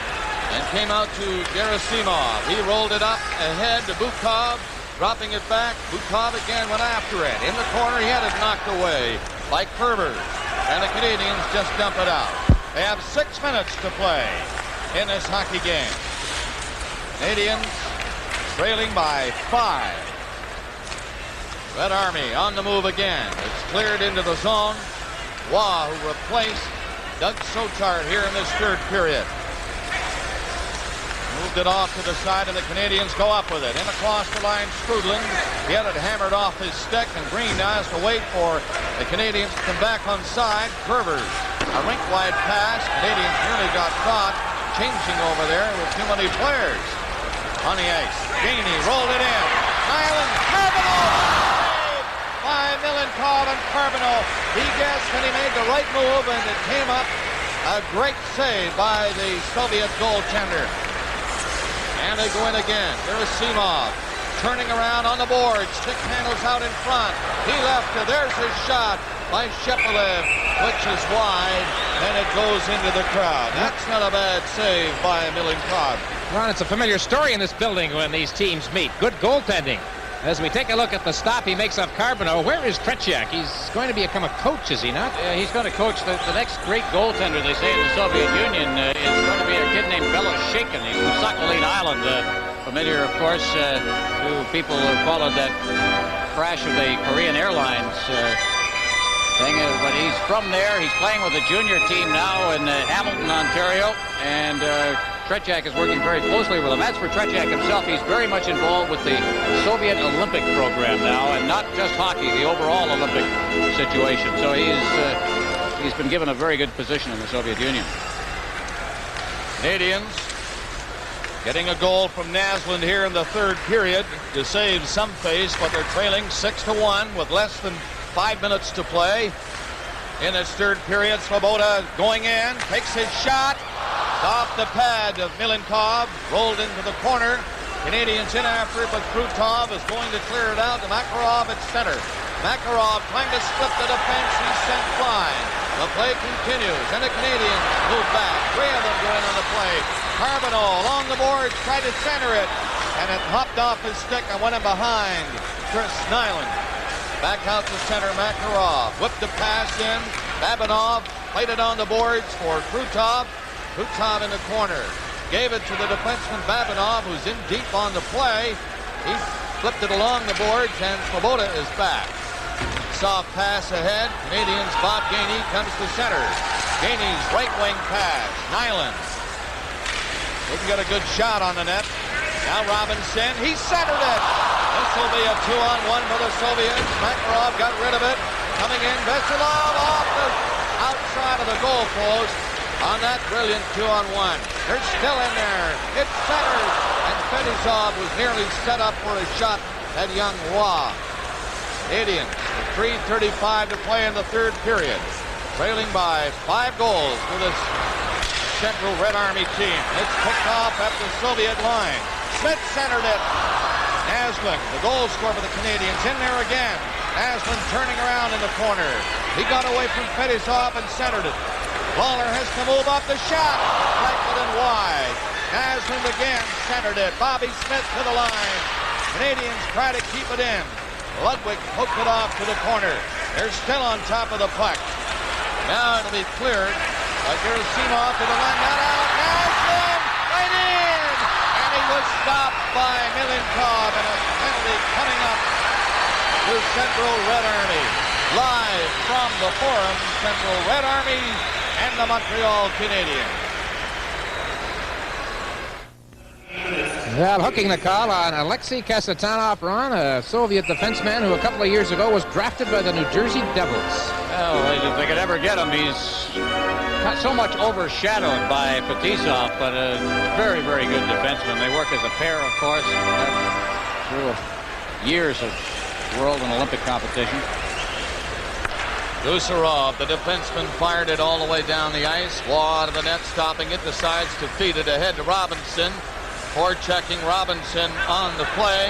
and came out to Gerasimov. He rolled it up ahead to Bukov. Dropping it back, Bukov again went after it. In the corner, he had it knocked away by Curvers. And the Canadians just dump it out. They have 6 minutes to play in this hockey game. Canadians trailing by 5. Red Army on the move again. It's cleared into the zone. Waugh, who replaced Doug Sochart here in this third period. Moved it off to the side, and the Canadians go up with it. In across the line, Strudlin. He had it hammered off his stick, and Green now has to wait for the Canadians to come back on side. Curvers, a rink-wide pass. Canadians nearly got caught changing over there with too many players on the ice. Gainey rolled it in. Nyland, Carbonneau! By Milenkov and Carbonneau. He guessed and he made the right move, and it came up. A great save by the Soviet goaltender. And they go in again. Gerasimov turning around on the board. Stick handles out in front. He left it. There's his shot by Shepelev, which is wide, and it goes into the crowd. That's not a bad save by Milenkov. Ron, it's a familiar story in this building when these teams meet. Good goaltending. As we take a look at the stop he makes of Carbonneau, where is Tretiak? He's going to become a coach, is he not? Yeah, he's going to coach the next great goaltender, they say, in the Soviet Union. Is going to be a kid named Bela Shakin. He's from Sakhalin Island. Familiar, of course, to people who followed that crash of the Korean Airlines thing. But he's from there. He's playing with the junior team now in Hamilton, Ontario. And Tretiak is working very closely with him. As for Tretiak himself, he's very much involved with the Soviet Olympic program now, and not just hockey, the overall Olympic situation. So he's been given a very good position in the Soviet Union. Canadians getting a goal from Naslund here in the third period to save some face, but they're trailing 6-1 with less than 5 minutes to play. In this third period, Svoboda going in, takes his shot. Off the pad of Milenkov, rolled into the corner. Canadians in after it, but Krutov is going to clear it out to Makarov at center. Makarov trying to split the defense. He's sent flying. The play continues, and the Canadians move back. 3 of them go in on the play. Carbonneau along the boards, tried to center it, and it hopped off his stick and went in behind Chris Nyland. Back out to center, Makarov whipped the pass in. Babinov played it on the boards for Krutov. Krutov in the corner. Gave it to the defenseman Babinov, who's in deep on the play. He flipped it along the boards, and Svoboda is back. Soft pass ahead. Canadians, Bob Gainey comes to center. Gainey's right wing pass. Nyland didn't get a good shot on the net. Now Robinson, he centered it. This will be a 2-on-1 for the Soviets. Makarov got rid of it. Coming in, Veselov off the outside of the goal post on that brilliant 2-on-1. They're still in there. It's centered, and Fedosov was nearly set up for a shot at Young Roy. Canadians, 3:35 to play in the third period, trailing by 5 goals to this Central Red Army team. It's picked off at the Soviet line. Smith centered it. Naslund, the goal scorer for the Canadians, in there again. Naslund turning around in the corner. He got away from Fedosov and centered it. Lawler has to move up the shot. Right and wide. Naslund again centered it. Bobby Smith to the line. Canadians try to keep it in. Ludwig hooked it off to the corner. They're still on top of the puck. Now it'll be cleared. Gerasimov to the line. Not out. Naslund right in. And he was stopped by Milenkov, and a penalty coming up to Central Red Army. Live from the Forum, Central Red Army and the Montreal Canadiens. Well, hooking the call on Alexei Kasatonov, Ron, a Soviet defenseman who a couple of years ago was drafted by the New Jersey Devils. Well, if they could ever get him, he's so much overshadowed by Fetisov, but a very, very good defenseman. They work as a pair, of course, through years of world and Olympic competition. Gusarov, the defenseman, fired it all the way down the ice. Waugh to the net, stopping it, decides to feed it ahead to Robinson. Forechecking Robinson on the play.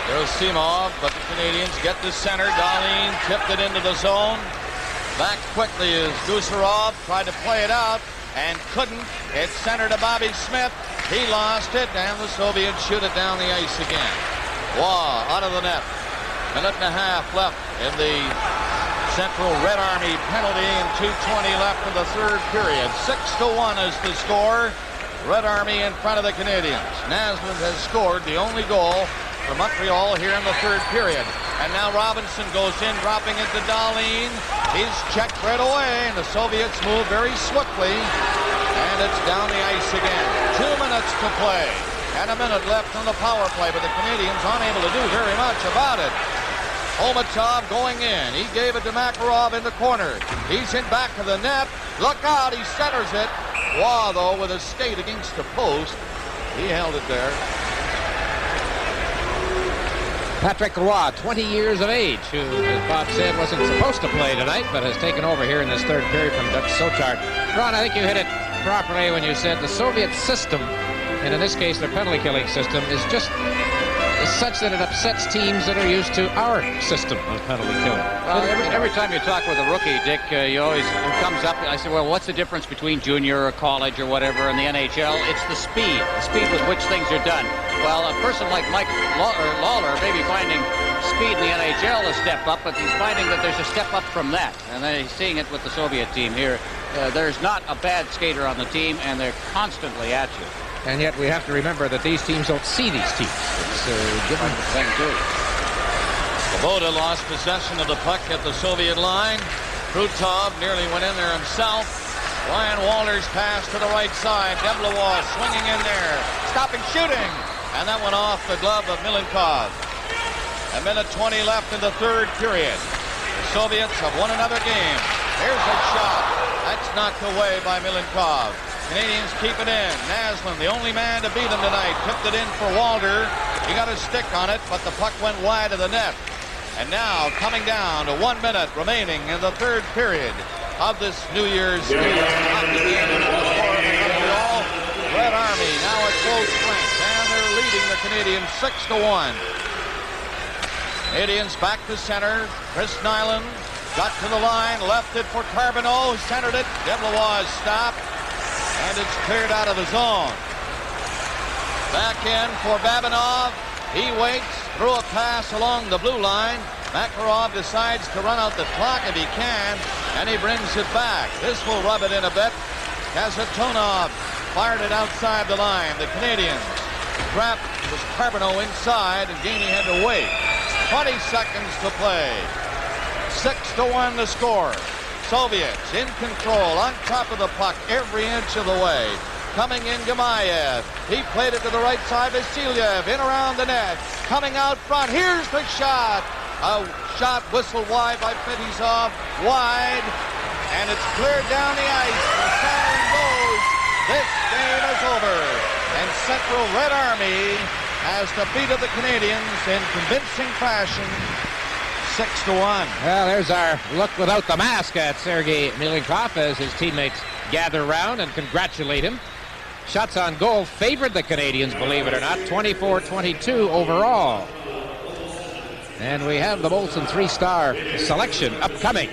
Gerasimov, but the Canadians get to center. Dahlin tipped it into the zone. Back quickly is Gusarov, tried to play it out and couldn't. It's centered to Bobby Smith. He lost it, and the Soviets shoot it down the ice again. Waugh out of the net. Minute and a half left in the Central Red Army penalty, and 2:20 left in the third period. 6-1 is the score. Red Army in front of the Canadians. Naslund has scored the only goal for Montreal here in the third period. And now Robinson goes in, dropping it to Dahlin. He's checked right away, and the Soviets move very swiftly. And it's down the ice again. 2 minutes to play. And a minute left on the power play, but the Canadians unable to do very much about it. Omatov going in. He gave it to Makarov in the corner. He's in back of the net. Look out, he centers it. Waugh, though, with a skate against the post. He held it there. Patrick Roy, 20 years of age, who, as Bob said, wasn't supposed to play tonight, but has taken over here in this third period from Dutch Sochart. Ron, I think you hit it properly when you said the Soviet system, and in this case their penalty-killing system, is just such that it upsets teams that are used to our system of penalty killing. Well, every time you talk with a rookie, Dick, you always, it comes up, I say, well, what's the difference between junior or college or whatever in the NHL? It's the speed with which things are done. Well, a person like Mike Lawler may be finding speed in the NHL a step up, but he's finding that there's a step up from that. And then he's seeing it with the Soviet team here. There's not a bad skater on the team, and they're constantly at you. And yet we have to remember that these teams don't see these teams. It's a different thing, too. Svoboda lost possession of the puck at the Soviet line. Krutov nearly went in there himself. Ryan Walters pass to the right side. Deblois swinging in there. Stopping shooting. And that went off the glove of Milenkov. A minute 20 left in the third period. The Soviets have won another game. Here's a shot. That's knocked away by Milenkov. Canadians keep it in. Naslund, the only man to beat him tonight, tipped it in for Walter. He got a stick on it, but the puck went wide of the net. And now coming down to 1 minute remaining in the third period of this New Year's Eve hockey game. Red Army now at full strength, and they're leading the Canadians 6-1. Canadians back to center. Chris Nyland got to the line, left it for Carbonneau, centered it. Deblois stopped, and it's cleared out of the zone. Back in for Babinov. He waits, threw a pass along the blue line. Makarov decides to run out the clock if he can, and he brings it back. This will rub it in a bit. Kazatonov fired it outside the line. The Canadians trapped was Carbonneau inside, and Gainey had to wait. 20 seconds to play. 6-1 the score. Soviets in control, on top of the puck every inch of the way. Coming in Gamayev. He played it to the right side. Vasilyev in around the net. Coming out front. Here's the shot. A shot whistled wide by Fetisov. Wide. And it's cleared down the ice. The siren goes. This game is over. And Central Red Army has defeated the Canadians in convincing fashion. 6-1. Well, there's our look without the mask at Sergei Milenkov as his teammates gather around and congratulate him. Shots on goal favored the Canadians, believe it or not, 24-22 overall. And we have the Molson three-star selection upcoming.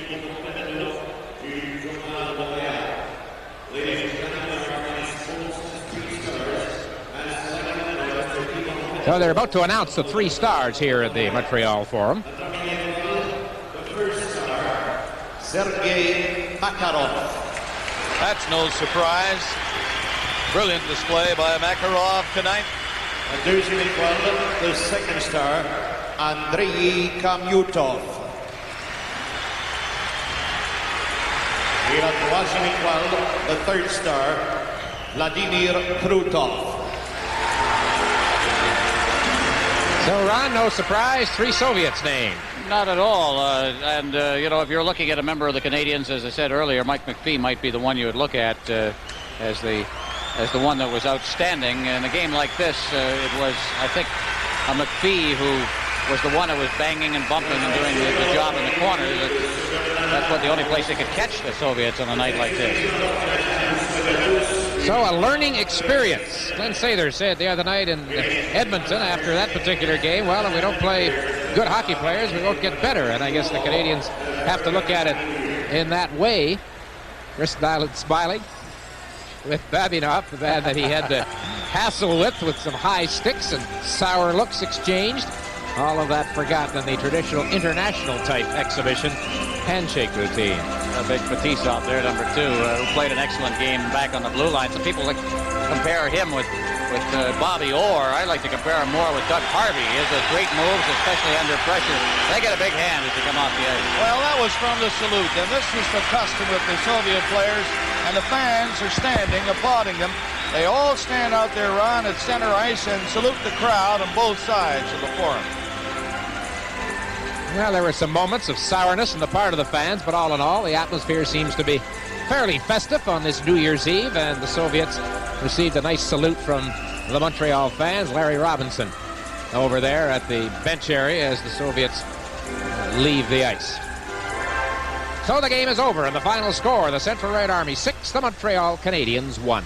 So they're about to announce the three stars here at the Montreal Forum. Sergei Makarov. That's no surprise. Brilliant display by Makarov tonight. And deuxième étoile, the second star, Andrei Kamyutov. Et la troisième étoile, the third star, Vladimir Krutov. So, Ron, no surprise, three Soviets named. Not at all. You know, if you're looking at a member of the Canadians, as I said earlier, Mike McPhee might be the one you would look at as the one that was outstanding. In a game like this, it was, I think, a McPhee who was the one that was banging and bumping and doing the job in the corner. That's what the only place they could catch the Soviets on a night like this. So a learning experience. Glenn Sather said the other night in Edmonton after that particular game, well, if we don't play good hockey players, we won't get better. And I guess the Canadians have to look at it in that way. Chris Nyland smiling with Babinov, the man that he had to hassle with some high sticks and sour looks exchanged. All of that forgotten in the traditional international type exhibition handshake routine. A big Fetisov there, number 2, who played an excellent game back on the blue line. Some people compare him with Bobby Orr. I like to compare him more with Doug Harvey. He has great moves, especially under pressure. They get a big hand as they come off the ice. Well, that was from the salute, and this is the custom with the Soviet players, and the fans are standing, applauding them. They all stand out there, Ron, at center ice and salute the crowd on both sides of the forum. Well, there were some moments of sourness on the part of the fans, but all in all, the atmosphere seems to be fairly festive on this New Year's Eve, and the Soviets received a nice salute from the Montreal fans. Larry Robinson over there at the bench area as the Soviets leave the ice. So the game is over, and the final score, the Central Red Army 6, the Montreal Canadiens 1.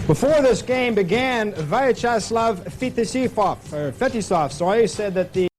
Before this game began, Vyacheslav Fetisov said that the